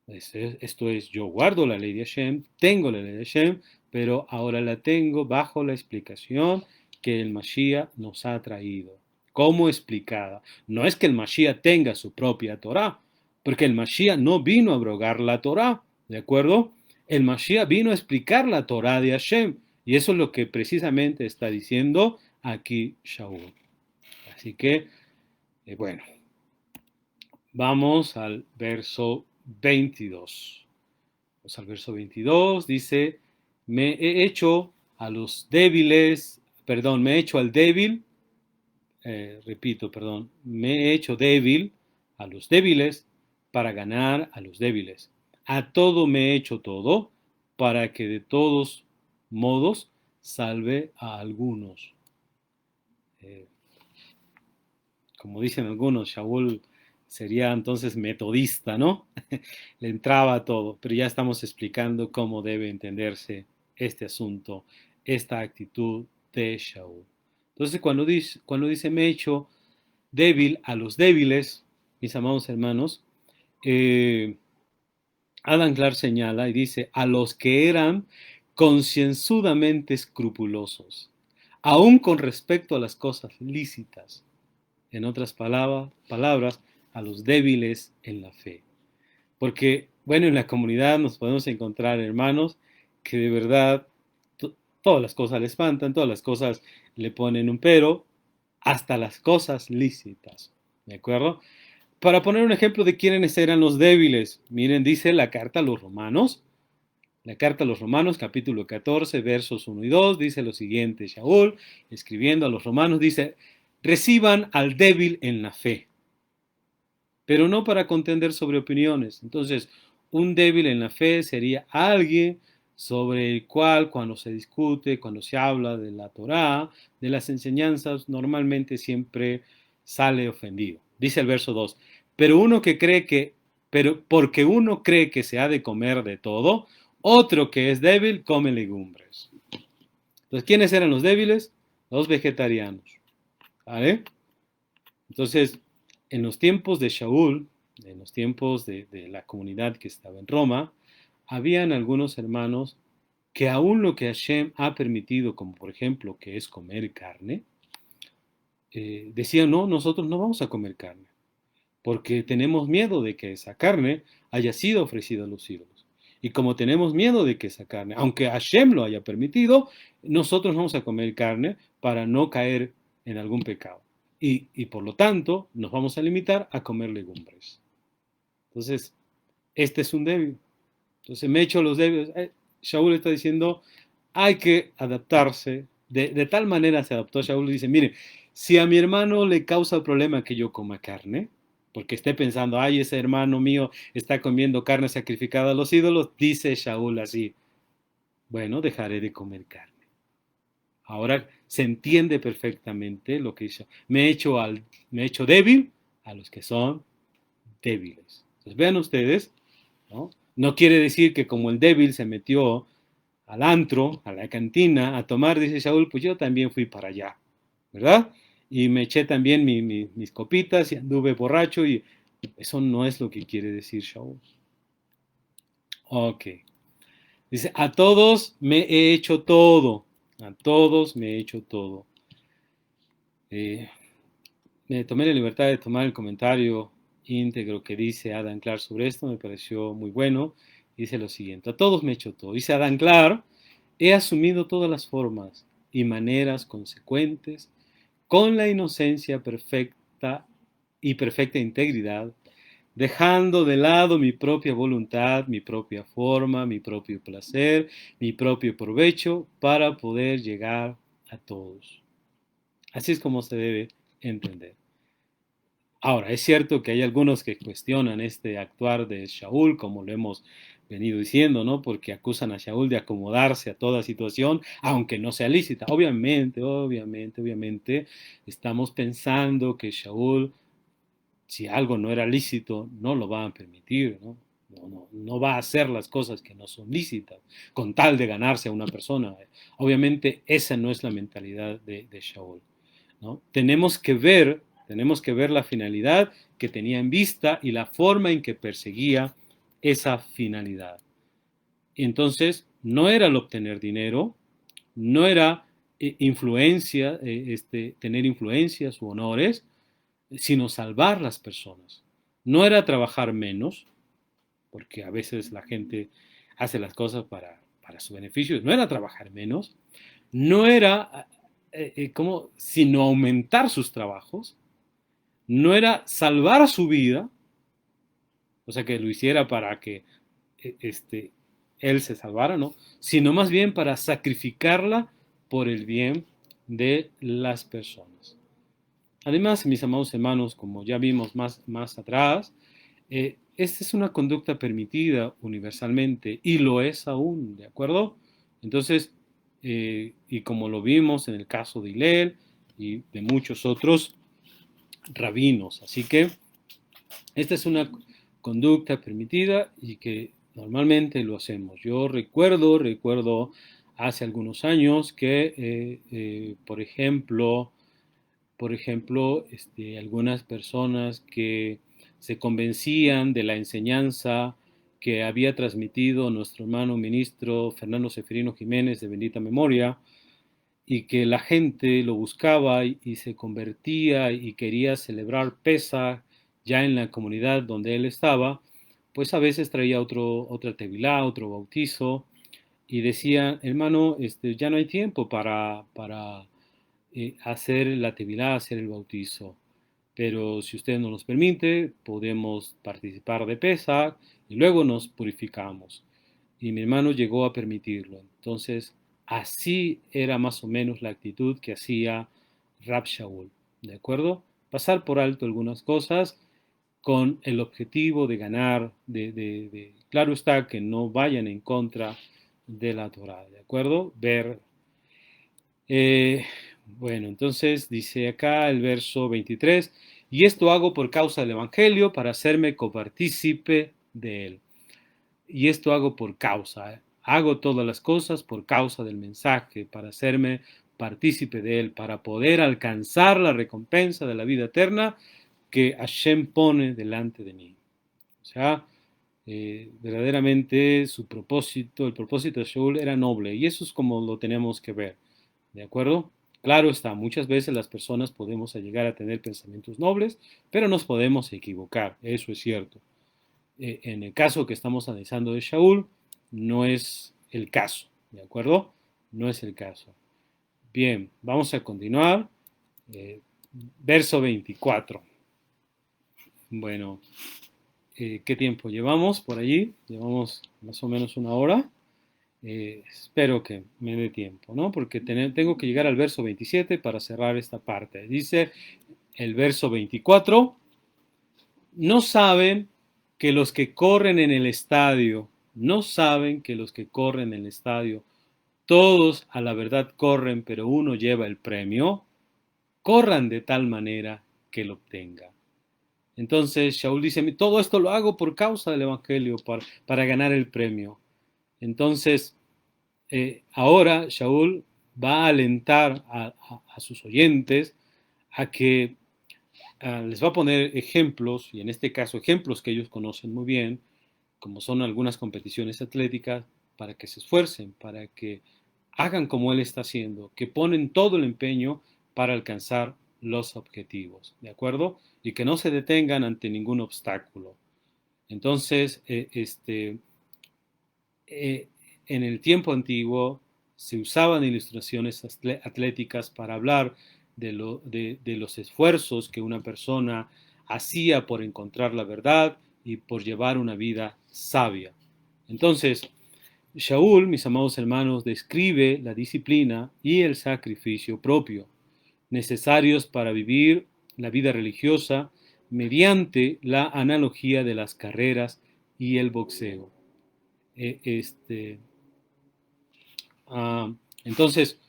esto es, yo guardo la ley de Hashem, tengo la ley de Hashem, pero ahora la tengo bajo la explicación que el Mashiach nos ha traído. ¿Cómo explicada? No es que el Mashiach tenga su propia Torah, porque el Mashiach no vino a abrogar la Torah, ¿de acuerdo? El Mashiach vino a explicar la Torah de Hashem, y eso es lo que precisamente está diciendo aquí Shaul. Así que, bueno, vamos al verso 22. Vamos al verso 22, dice, me he hecho a los débiles, perdón, me he hecho al débil, repito, perdón, me he hecho débil a los débiles para ganar a los débiles. A todo me he hecho todo para que de todos modos salve a algunos. Como dicen algunos, Shaul sería entonces metodista, ¿no? Le entraba a todo, pero ya estamos explicando cómo debe entenderse este asunto, esta actitud de Shaul. Entonces, cuando dice me he hecho débil a los débiles, mis amados hermanos, Adam Clark señala y dice, a los que eran concienzudamente escrupulosos, aun con respecto a las cosas lícitas. en otras palabras, a los débiles en la fe. Porque, bueno, en la comunidad nos podemos encontrar hermanos que de verdad todas las cosas le espantan, todas las cosas le ponen un pero, hasta las cosas lícitas. ¿De acuerdo? Para poner un ejemplo de quiénes eran los débiles, miren, dice la carta a los Romanos, capítulo 14, versos 1 y 2, dice lo siguiente: Shaul, escribiendo a los romanos, dice: reciban al débil en la fe, pero no para contender sobre opiniones. Entonces, un débil en la fe sería alguien sobre el cual cuando se discute, cuando se habla de la Torá, de las enseñanzas, normalmente siempre sale ofendido. Dice el verso 2, pero porque uno cree que se ha de comer de todo, otro que es débil come legumbres. Entonces, ¿quiénes eran los débiles? Los vegetarianos. ¿Vale? Entonces, en los tiempos de Shaul, en los tiempos de la comunidad que estaba en Roma, habían algunos hermanos que aún lo que Hashem ha permitido, como por ejemplo que es comer carne, decían: no, nosotros no vamos a comer carne, porque tenemos miedo de que esa carne haya sido ofrecida a los ídolos. Y como tenemos miedo de que esa carne, aunque Hashem lo haya permitido, nosotros vamos a comer carne para no caer en algún pecado. Y por lo tanto, nos vamos a limitar a comer legumbres. Entonces, este es un débil. Entonces, me echo los débiles. Shaul está diciendo: hay que adaptarse. De tal manera se adaptó Shaul y dice: mire, si a mi hermano le causa problema que yo coma carne, porque esté pensando: ay, ese hermano mío está comiendo carne sacrificada a los ídolos, dice Shaul así: bueno, dejaré de comer carne. Ahora se entiende perfectamente lo que hizo. Me he hecho débil a los que son débiles. Entonces vean ustedes, ¿no? No quiere decir que como el débil se metió al antro, a la cantina, a tomar, dice Shaul, pues yo también fui para allá, ¿verdad? Y me eché también mis copitas y anduve borracho, y eso no es lo que quiere decir Shaul. Ok. Dice: a todos me he hecho todo. A todos me he hecho todo. Me tomé la libertad de tomar el comentario íntegro que dice Adam Clark sobre esto, me pareció muy bueno. Dice lo siguiente: a todos me he hecho todo. Dice Adam Clark: he asumido todas las formas y maneras consecuentes con la inocencia perfecta y perfecta integridad, dejando de lado mi propia voluntad, mi propia forma, mi propio placer, mi propio provecho, para poder llegar a todos. Así es como se debe entender. Ahora, es cierto que hay algunos que cuestionan este actuar de Shaul, como lo hemos venido diciendo, ¿no? Porque acusan a Shaul de acomodarse a toda situación, aunque no sea lícita. Obviamente, estamos pensando que Shaul, si algo no era lícito, no lo va a permitir, ¿no? No va a hacer las cosas que no son lícitas, con tal de ganarse a una persona. Obviamente, esa no es la mentalidad de Shaul, ¿no? Tenemos que ver la finalidad que tenía en vista y la forma en que perseguía esa finalidad. Entonces, no era el obtener dinero, no era tener influencias u honores, sino salvar las personas. No era trabajar menos, porque a veces la gente hace las cosas para su beneficio, no era trabajar menos, no era sino aumentar sus trabajos, no era salvar su vida, o sea, que lo hiciera para que él se salvara, ¿no? Sino más bien para sacrificarla por el bien de las personas. Además, mis amados hermanos, como ya vimos más atrás, esta es una conducta permitida universalmente y lo es aún, ¿de acuerdo? Entonces, y como lo vimos en el caso de Hillel y de muchos otros rabinos, así que esta es una conducta permitida y que normalmente lo hacemos. Yo recuerdo hace algunos años que, por ejemplo, algunas personas que se convencían de la enseñanza que había transmitido nuestro hermano ministro Fernando Seferino Jiménez, de bendita memoria, y que la gente lo buscaba y se convertía y quería celebrar Pesaj ya en la comunidad donde él estaba, pues a veces traía otra tevilá, otro bautizo, y decía, hermano, ya no hay tiempo para hacer la tevilá, hacer el bautizo. Pero si usted no nos permite, podemos participar de Pesaj y luego nos purificamos. Y mi hermano llegó a permitirlo. Entonces, así era más o menos la actitud que hacía Rab Shaul. ¿De acuerdo? Pasar por alto algunas cosas con el objetivo de ganar, claro está, que no vayan en contra de la Torah. ¿De acuerdo? Eh, bueno, entonces dice acá el verso 23, y esto hago por causa del Evangelio para hacerme copartícipe de él. Y esto hago por causa, hago todas las cosas por causa del mensaje, para hacerme partícipe de él, para poder alcanzar la recompensa de la vida eterna que Hashem pone delante de mí. O sea, verdaderamente su propósito, el propósito de Shaul era noble, y eso es como lo tenemos que ver. ¿De acuerdo? Claro está, muchas veces las personas podemos llegar a tener pensamientos nobles, pero nos podemos equivocar, eso es cierto. En el caso que estamos analizando de Shaul, no es el caso, ¿de acuerdo? No es el caso. Bien, vamos a continuar. Eh, Verso 24. Bueno, ¿qué tiempo llevamos por allí? Llevamos más o menos una hora. Espero que me dé tiempo, ¿no? Porque tengo que llegar al verso 27 para cerrar esta parte. Dice el verso 24, no saben que los que corren en el estadio, no saben que los que corren en el estadio, todos a la verdad corren, pero uno lleva el premio, corran de tal manera que lo obtenga. Entonces Shaul dice, todo esto lo hago por causa del Evangelio, para ganar el premio. Entonces, ahora Shaul va a alentar a sus oyentes a que les va a poner ejemplos, y en este caso ejemplos que ellos conocen muy bien, como son algunas competiciones atléticas, para que se esfuercen, para que hagan como él está haciendo, que ponen todo el empeño para alcanzar los objetivos, ¿de acuerdo? Y que no se detengan ante ningún obstáculo. Entonces, eh, en el tiempo antiguo se usaban ilustraciones atléticas para hablar de los esfuerzos que una persona hacía por encontrar la verdad y por llevar una vida sabia. Entonces, Shaul, mis amados hermanos, describe la disciplina y el sacrificio propio, necesarios para vivir la vida religiosa mediante la analogía de las carreras y el boxeo. Eh, este, ah, entonces,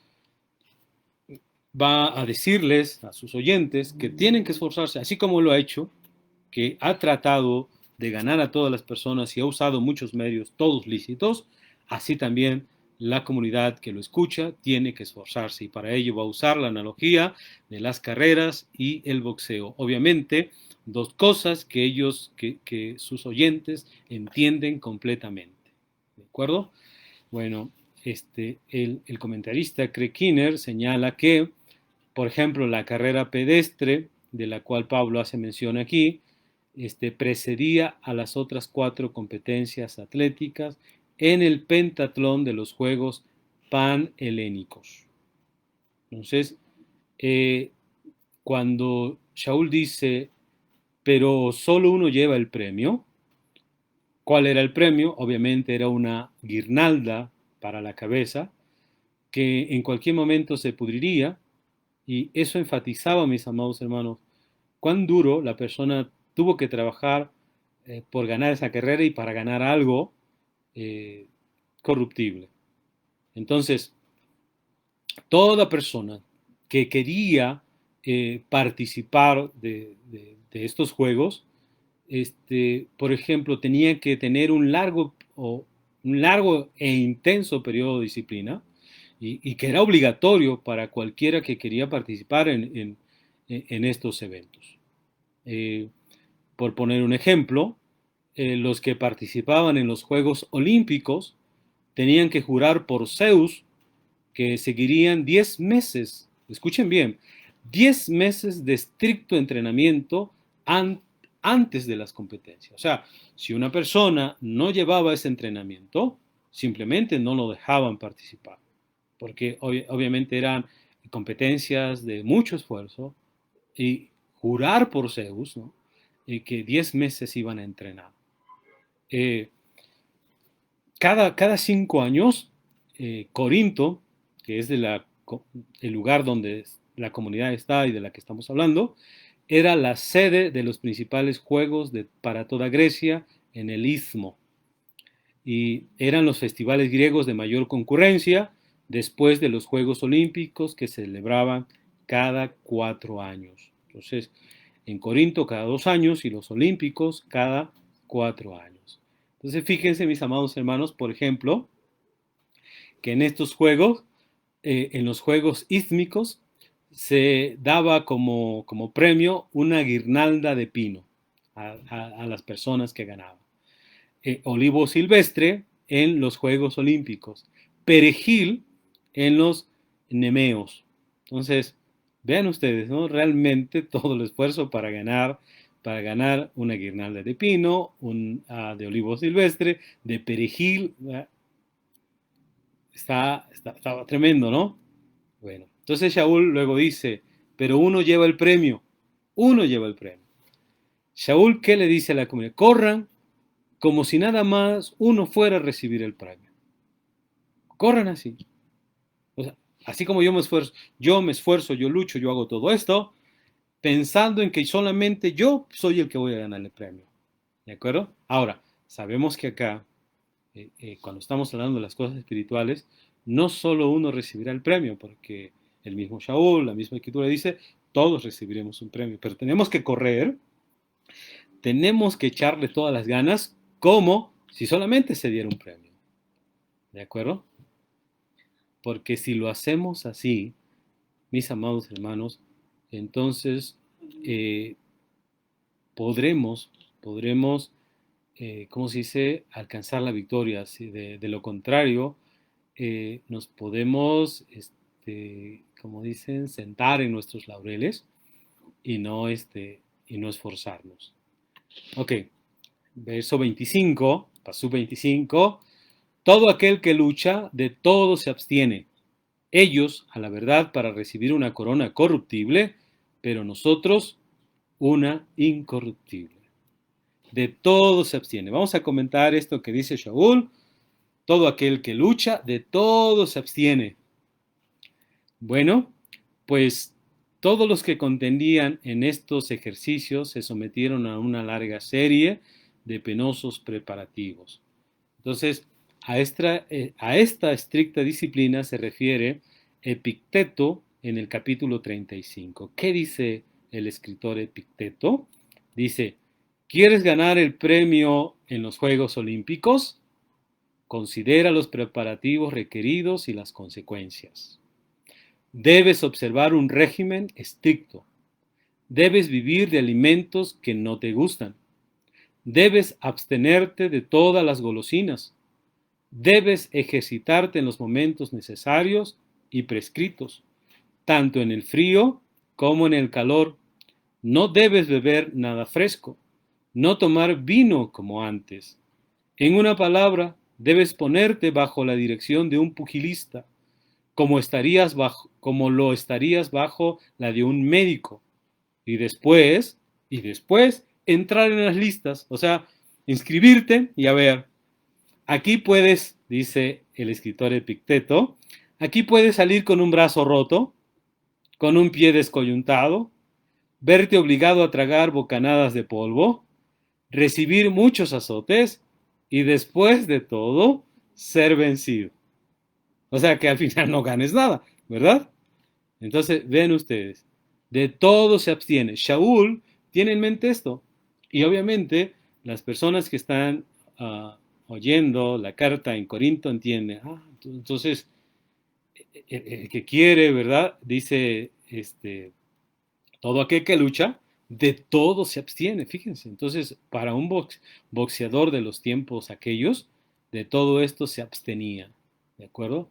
va a decirles a sus oyentes que tienen que esforzarse, así como lo ha hecho, que ha tratado de ganar a todas las personas y ha usado muchos medios, todos lícitos, así también la comunidad que lo escucha tiene que esforzarse y para ello va a usar la analogía de las carreras y el boxeo. Obviamente, dos cosas que sus oyentes entienden completamente. ¿De acuerdo? Bueno, el comentarista Craig Kinner señala que, por ejemplo, la carrera pedestre, de la cual Pablo hace mención aquí, precedía a las otras cuatro competencias atléticas en el pentatlón de los Juegos Panhelénicos. Entonces, eh, cuando Shaul dice, pero solo uno lleva el premio, ¿cuál era el premio? Obviamente era una guirnalda para la cabeza que en cualquier momento se pudriría, y eso enfatizaba, mis amados hermanos, cuán duro la persona tuvo que trabajar por ganar esa carrera y para ganar algo eh, corruptible. Entonces, toda persona que quería participar de estos juegos, por ejemplo, tenía que tener un largo e intenso periodo de disciplina, y que era obligatorio para cualquiera que quería participar en estos eventos. Eh, por poner un ejemplo, los que participaban en los Juegos Olímpicos tenían que jurar por Zeus que seguirían 10 meses, escuchen bien, 10 meses de estricto entrenamiento antes de las competencias. O sea, si una persona no llevaba ese entrenamiento, simplemente no lo dejaban participar, porque obviamente eran competencias de mucho esfuerzo y jurar por Zeus, ¿no? Y que 10 meses iban a entrenar. Eh, cada 5 años, Corinto, que es el lugar donde la comunidad está y de la que estamos hablando, era la sede de los principales juegos para toda Grecia en el Istmo. Y eran los festivales griegos de mayor concurrencia después de los Juegos Olímpicos que se celebraban cada 4 años. Entonces, en Corinto cada 2 años y los Olímpicos cada 4 años. Entonces, fíjense, mis amados hermanos, por ejemplo, que en estos juegos, en los Juegos Ístmicos, se daba como premio una guirnalda de pino a las personas que ganaban. Olivo silvestre en los Juegos Olímpicos, perejil en los nemeos. Entonces, vean ustedes, ¿no? Realmente todo el esfuerzo para ganar una guirnalda de pino, de olivo silvestre, de perejil, estaba tremendo, ¿no? Bueno, entonces Shaul luego dice, pero uno lleva el premio. Shaul, ¿qué le dice a la comunidad? Corran como si nada más uno fuera a recibir el premio. Corran así. O sea, así como yo me esfuerzo, yo lucho, yo hago todo esto, pensando en que solamente yo soy el que voy a ganar el premio. ¿De acuerdo? Ahora, sabemos que acá, cuando estamos hablando de las cosas espirituales, no solo uno recibirá el premio, porque el mismo Shaul, la misma escritura dice, todos recibiremos un premio, pero tenemos que correr, tenemos que echarle todas las ganas, como si solamente se diera un premio. ¿De acuerdo? Porque si lo hacemos así, mis amados hermanos, entonces podremos, ¿cómo se dice?, alcanzar la victoria. Si de lo contrario, nos podemos, como dicen, sentar en nuestros laureles y no esforzarnos. Ok, verso 25, pasú 25, todo aquel que lucha, de todo se abstiene. Ellos, a la verdad, para recibir una corona corruptible, pero nosotros una incorruptible. De todo se abstiene. Vamos a comentar esto que dice Shaul. Todo aquel que lucha, de todo se abstiene. Bueno, pues todos los que contendían en estos ejercicios se sometieron a una larga serie de penosos preparativos. Entonces, a esta estricta disciplina se refiere Epicteto en el capítulo 35. ¿Qué dice el escritor Epicteto? Dice, ¿quieres ganar el premio en los Juegos Olímpicos? Considera los preparativos requeridos y las consecuencias. Debes observar un régimen estricto. Debes vivir de alimentos que no te gustan. Debes abstenerte de todas las golosinas. Debes ejercitarte en los momentos necesarios y prescritos, tanto en el frío como en el calor. No debes beber nada fresco, no tomar vino como antes. En una palabra, debes ponerte bajo la dirección de un pugilista, como lo estarías bajo la de un médico. Y después, entrar en las listas, o sea, inscribirte y a ver, aquí puedes, dice el escritor Epicteto, aquí puedes salir con un brazo roto, con un pie descoyuntado, verte obligado a tragar bocanadas de polvo, recibir muchos azotes y después de todo, ser vencido. O sea que al final no ganes nada, ¿verdad? Entonces, ven ustedes, de todo se abstiene. Shaul tiene en mente esto. Y obviamente las personas que están oyendo la carta en Corinto entienden. Entonces, el que quiere, ¿verdad? Dice, todo aquel que lucha, de todo se abstiene, fíjense. Entonces, para un boxeador de los tiempos aquellos, de todo esto se abstenía, ¿de acuerdo?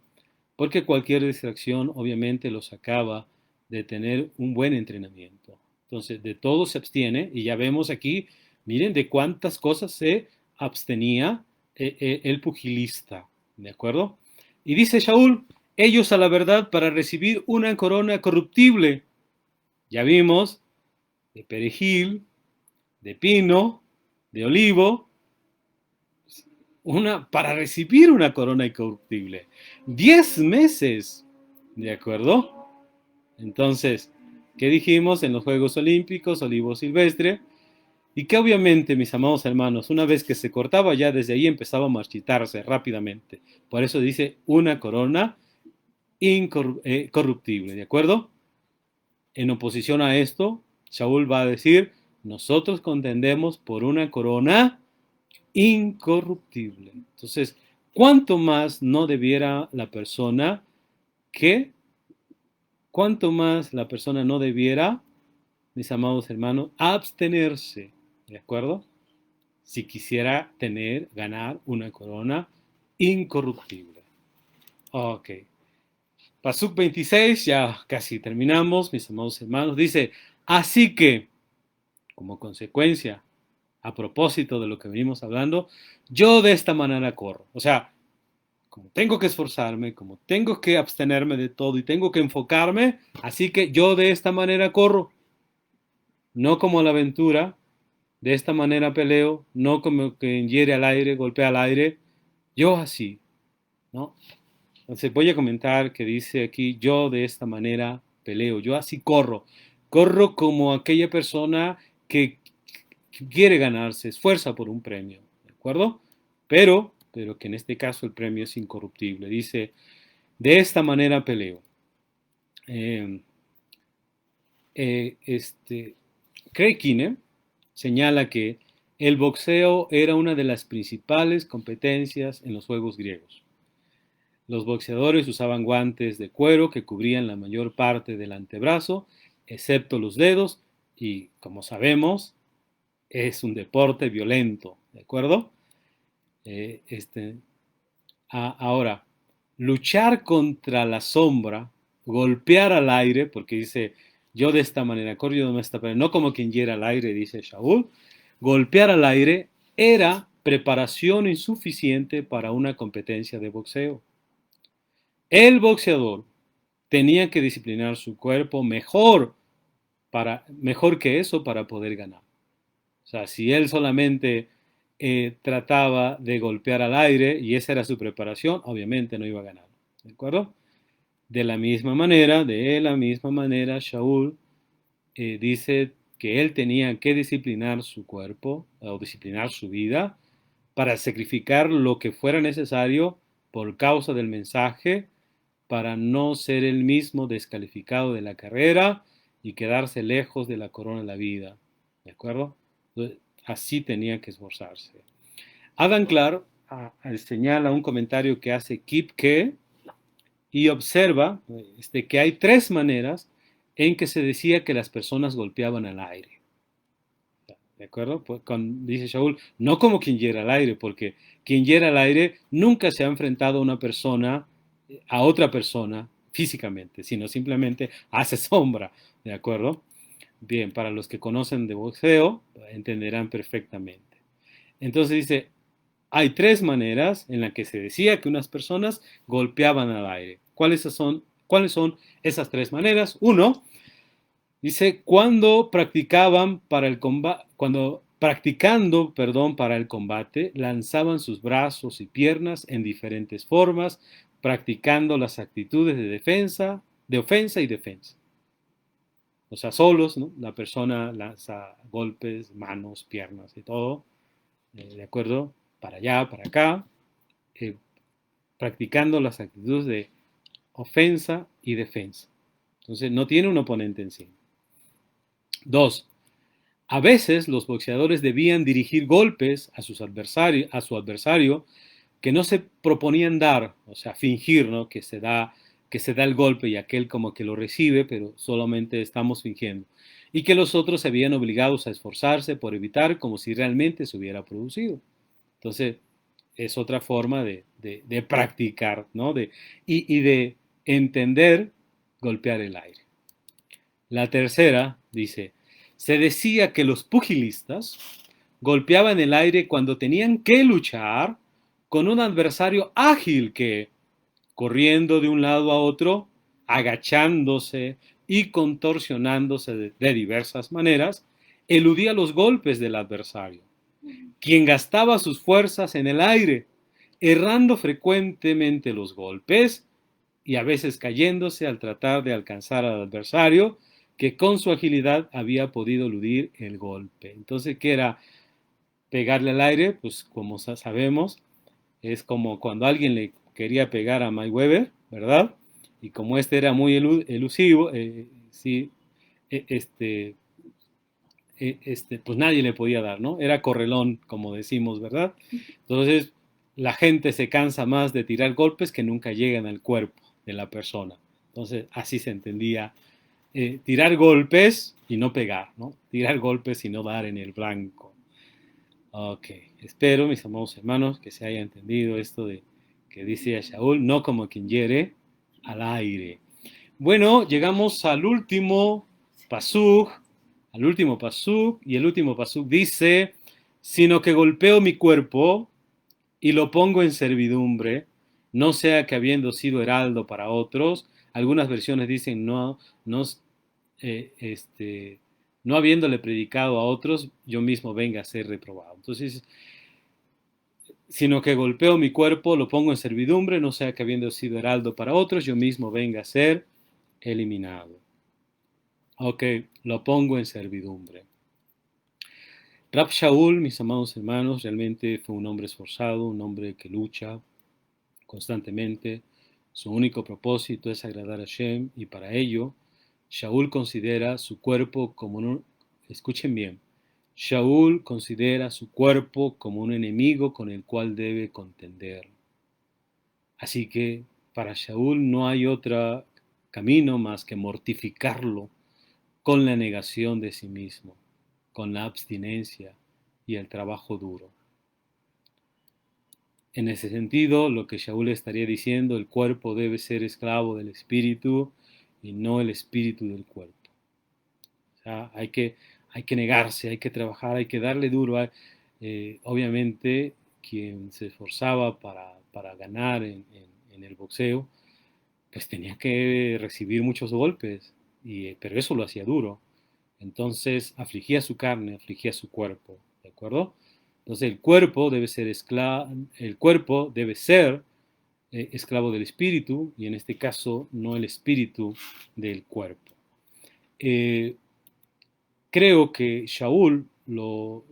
porque cualquier distracción obviamente lo sacaba de tener un buen entrenamiento. Entonces, de todo se abstiene y ya vemos aquí, miren de cuántas cosas se abstenía el pugilista, ¿de acuerdo? Y dice Shaul, ellos a la verdad para recibir una corona corruptible. Ya vimos de perejil, de pino, de olivo, para recibir una corona incorruptible. 10 meses, ¿de acuerdo? Entonces, ¿qué dijimos en los Juegos Olímpicos, olivo silvestre? Y que obviamente, mis amados hermanos, una vez que se cortaba ya desde ahí empezaba a marchitarse rápidamente. Por eso dice una corona incorruptible, ¿de acuerdo? En oposición a esto, Shaul va a decir, nosotros contendemos por una corona incorruptible. Entonces, ¿cuánto más no debiera la persona que, cuánto más la persona no debiera, mis amados hermanos, abstenerse, ¿de acuerdo? Si quisiera ganar una corona incorruptible. Ok. Pasuk 26, ya casi terminamos, mis amados hermanos. Dice, así que, como consecuencia, a propósito de lo que venimos hablando, yo de esta manera corro. O sea, como tengo que esforzarme, como tengo que abstenerme de todo y tengo que enfocarme, así que yo de esta manera corro, no como la aventura, de esta manera peleo, no como que hiere al aire, golpea al aire, yo así, ¿no? Entonces voy a comentar que dice aquí, yo de esta manera peleo, yo así corro, corro como aquella persona que quiere ganar, se esfuerza por un premio, ¿de acuerdo? Pero que en este caso el premio es incorruptible. Dice, de esta manera peleo. Eh, Craig Kine señala que el boxeo era una de las principales competencias en los Juegos griegos. Los boxeadores usaban guantes de cuero que cubrían la mayor parte del antebrazo, excepto los dedos, y como sabemos, es un deporte violento, ¿de acuerdo? Eh, este, Ahora, luchar contra la sombra, golpear al aire, porque dice, yo de esta manera, corro yo de esta manera, no como quien hiera al aire, dice Shaul, golpear al aire era preparación insuficiente para una competencia de boxeo. El boxeador tenía que disciplinar su cuerpo mejor que eso para poder ganar. O sea, si él solamente trataba de golpear al aire y esa era su preparación, obviamente no iba a ganar. ¿De acuerdo? De la misma manera, Shaul dice que él tenía que disciplinar su cuerpo o disciplinar su vida para sacrificar lo que fuera necesario por causa del mensaje, para no ser él mismo descalificado de la carrera y quedarse lejos de la corona de la vida. ¿De acuerdo? Entonces, así tenía que esforzarse. Adam Clark señala un comentario que hace Kipke y observa que hay 3 maneras en que se decía que las personas golpeaban al aire. ¿De acuerdo? Pues dice Shaul, no como quien hiera al aire, porque quien hiera al aire nunca se ha enfrentado a otra persona físicamente, sino simplemente hace sombra. ¿De acuerdo? Bien, para los que conocen de boxeo, entenderán perfectamente. Entonces dice, hay 3 maneras en las que se decía que unas personas golpeaban al aire. ¿Cuáles son esas 3 maneras? Uno, dice, practicando, para el combate, lanzaban sus brazos y piernas en diferentes formas, practicando las actitudes de ofensa y defensa. O sea, solos, ¿no? La persona lanza golpes, manos, piernas y todo, ¿de acuerdo? Para allá, para acá, eh, practicando las actitudes de ofensa y defensa. Entonces, no tiene un oponente en sí. 2. A veces los boxeadores debían dirigir golpes a su adversario que no se proponían dar, o sea, fingir, ¿no? Que se da el golpe y aquel como que lo recibe, pero solamente estamos fingiendo. Y que los otros se habían obligados a esforzarse por evitar como si realmente se hubiera producido. Entonces, es otra forma de practicar, ¿no? Y de entender golpear el aire. La tercera dice, se decía que los pugilistas golpeaban el aire cuando tenían que luchar con un adversario ágil que, corriendo de un lado a otro, agachándose y contorsionándose de diversas maneras, eludía los golpes del adversario, quien gastaba sus fuerzas en el aire, errando frecuentemente los golpes y a veces cayéndose al tratar de alcanzar al adversario que con su agilidad había podido eludir el golpe. Entonces, ¿qué era pegarle al aire? Pues como sabemos, es como cuando alguien le quería pegar a Mayweather, ¿verdad? Y como este era muy elusivo, sí, este, pues nadie le podía dar, ¿no? Era correlón, como decimos, ¿verdad? Entonces, la gente se cansa más de tirar golpes que nunca llegan al cuerpo de la persona. Entonces, así se entendía tirar golpes y no pegar, ¿no? Tirar golpes y no dar en el blanco. Ok, espero, mis amados hermanos, que se haya entendido esto de que dice a Shaul, no como quien hiere al aire. Bueno, llegamos al último pasuk, y el último pasuk dice, sino que golpeo mi cuerpo y lo pongo en servidumbre, no sea que habiendo sido heraldo para otros, algunas versiones dicen no, no habiéndole predicado a otros, yo mismo venga a ser reprobado. Entonces, sino que golpeo mi cuerpo, lo pongo en servidumbre, no sea que habiendo sido heraldo para otros, yo mismo venga a ser eliminado. Ok, lo pongo en servidumbre. Rab Shaul, mis amados hermanos, realmente fue un hombre esforzado, un hombre que lucha constantemente. Su único propósito es agradar a Shem y para ello Shaul considera su cuerpo como un, escuchen bien, Shaul considera su cuerpo como un enemigo con el cual debe contender. Así que para Shaul no hay otro camino más que mortificarlo con la negación de sí mismo, con la abstinencia y el trabajo duro. En ese sentido, lo que Shaul estaría diciendo, el cuerpo debe ser esclavo del espíritu y no el espíritu del cuerpo. O sea, hay que negarse, hay que trabajar, hay que darle duro. Obviamente, quien se esforzaba para ganar en el boxeo, pues tenía que recibir muchos golpes, pero eso lo hacía duro. Entonces afligía su carne, afligía su cuerpo, ¿de acuerdo? Entonces el cuerpo debe ser esclavo del espíritu y en este caso no el espíritu del cuerpo. Eh, Creo que Shaul lo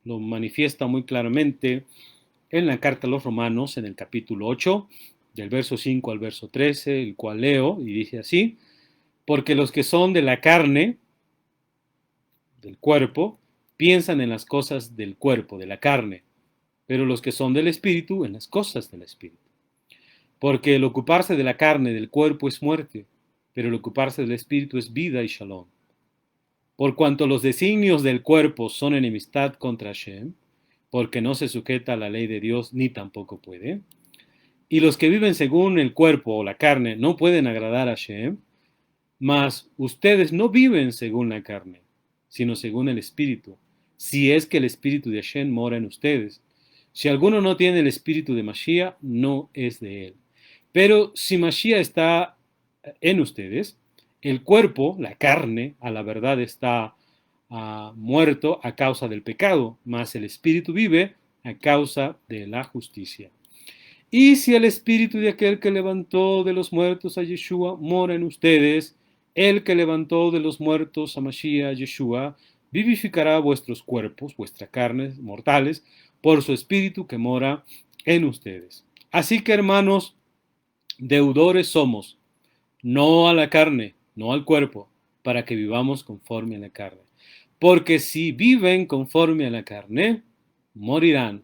manifiesta muy claramente en la carta a los Romanos, en el capítulo 8, del verso 5 al verso 13, el cual leo y dice así, porque los que son de la carne, del cuerpo, piensan en las cosas del cuerpo, de la carne, pero los que son del espíritu, en las cosas del espíritu. Porque el ocuparse de la carne, del cuerpo, es muerte, pero el ocuparse del espíritu es vida y shalom. Por cuanto los designios del cuerpo son enemistad contra Hashem, porque no se sujeta a la ley de Dios ni tampoco puede, y los que viven según el cuerpo o la carne no pueden agradar a Hashem, mas ustedes no viven según la carne, sino según el Espíritu, si es que el Espíritu de Hashem mora en ustedes. Si alguno no tiene el Espíritu de Mashiach, no es de él. Pero si Mashiach está en ustedes, el cuerpo, la carne, a la verdad está muerto a causa del pecado, mas el Espíritu vive a causa de la justicia. Y si el Espíritu de aquel que levantó de los muertos a Yeshua mora en ustedes, el que levantó de los muertos a Mashiach Yeshua vivificará vuestros cuerpos, vuestras carnes mortales, por su Espíritu que mora en ustedes. Así que, hermanos, deudores somos, no a la carne, no al cuerpo, para que vivamos conforme a la carne. Porque si viven conforme a la carne, morirán.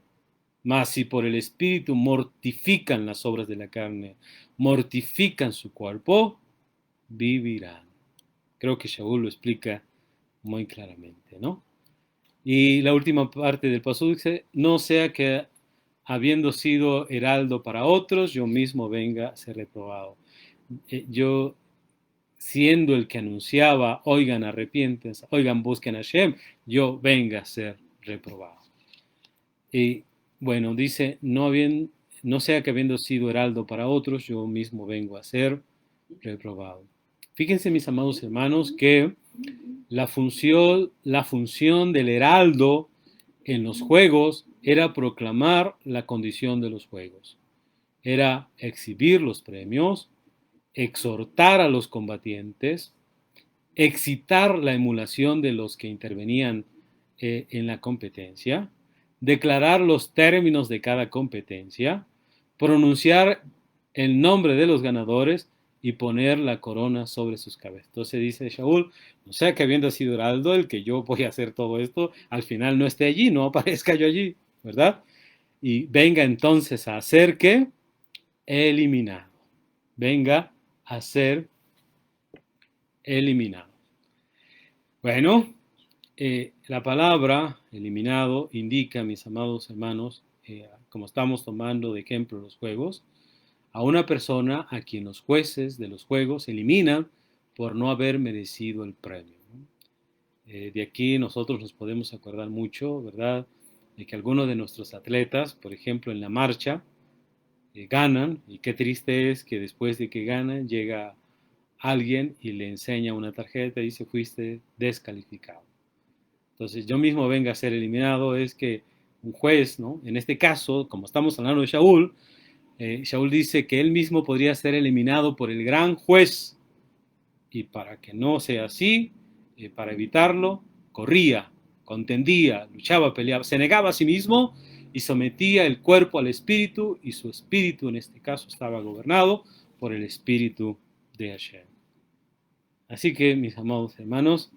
Mas si por el Espíritu mortifican las obras de la carne, mortifican su cuerpo, vivirán. Creo que Shaul lo explica muy claramente, ¿no? Y la última parte del pasaje dice, no sea que habiendo sido heraldo para otros, yo mismo venga a ser reprobado. Yo, siendo el que anunciaba, oigan, arrepiéntense, oigan, busquen a Hashem, yo venga a ser reprobado. Y bueno, dice, no sea que habiendo sido heraldo para otros, yo mismo vengo a ser reprobado. Fíjense, mis amados hermanos, que la función del heraldo en los juegos era proclamar la condición de los juegos, era exhibir los premios, exhortar a los combatientes, excitar la emulación de los que intervenían en la competencia, declarar los términos de cada competencia, pronunciar el nombre de los ganadores y poner la corona sobre sus cabezas. Entonces dice Shaul, no sea que habiendo sido heraldo el que yo voy a hacer todo esto, al final no esté allí, no aparezca yo allí, ¿verdad? Y venga entonces a ser que eliminado. Venga a ser eliminado. Bueno, la palabra eliminado indica, mis amados hermanos, como estamos tomando de ejemplo los juegos, a una persona a quien los jueces de los juegos eliminan por no haber merecido el premio. De aquí nosotros nos podemos acordar mucho, ¿verdad?, de que algunos de nuestros atletas, por ejemplo, en la marcha, ganan, y qué triste es que después de que ganan llega alguien y le enseña una tarjeta y dice fuiste descalificado. Entonces yo mismo venga a ser eliminado es que un juez, ¿no? En este caso, como estamos hablando de Shaul, Shaul dice que él mismo podría ser eliminado por el gran juez y para que no sea así, para evitarlo, corría, contendía, luchaba, peleaba, se negaba a sí mismo y sometía el cuerpo al espíritu y su espíritu en este caso estaba gobernado por el espíritu de Hashem. Así que, mis amados hermanos,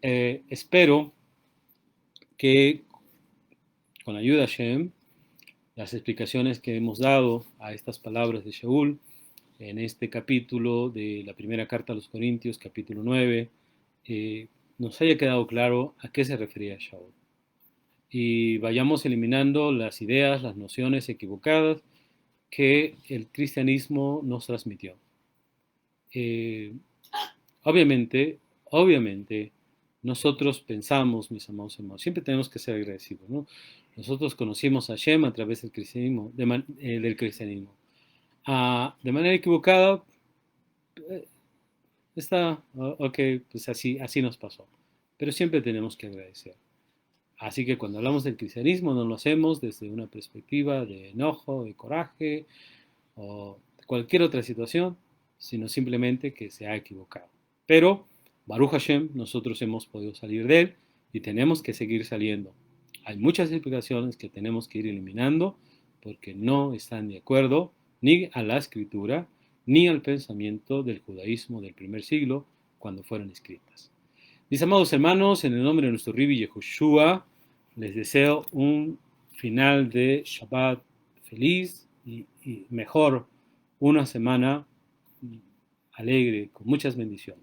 espero que con la ayuda de Hashem, las explicaciones que hemos dado a estas palabras de Shaul en este capítulo de la primera carta a los Corintios, capítulo 9, nos haya quedado claro a qué se refería Shaul. Y vayamos eliminando las ideas, las nociones equivocadas que el cristianismo nos transmitió. Obviamente, nosotros pensamos, mis amados hermanos, siempre tenemos que ser agradecidos, ¿no? Nosotros conocimos a Hashem a través del cristianismo, de manera equivocada, ok, pues así nos pasó. Pero siempre tenemos que agradecer. Así que cuando hablamos del cristianismo no lo hacemos desde una perspectiva de enojo, de coraje o de cualquier otra situación, sino simplemente que se ha equivocado. Pero, Baruch Hashem, nosotros hemos podido salir de él y tenemos que seguir saliendo. Hay muchas explicaciones que tenemos que ir eliminando porque no están de acuerdo ni a la escritura ni al pensamiento del judaísmo del primer siglo cuando fueron escritas. Mis amados hermanos, en el nombre de nuestro Rabbi Yehoshua, les deseo un final de Shabbat feliz y mejor, una semana alegre, con muchas bendiciones.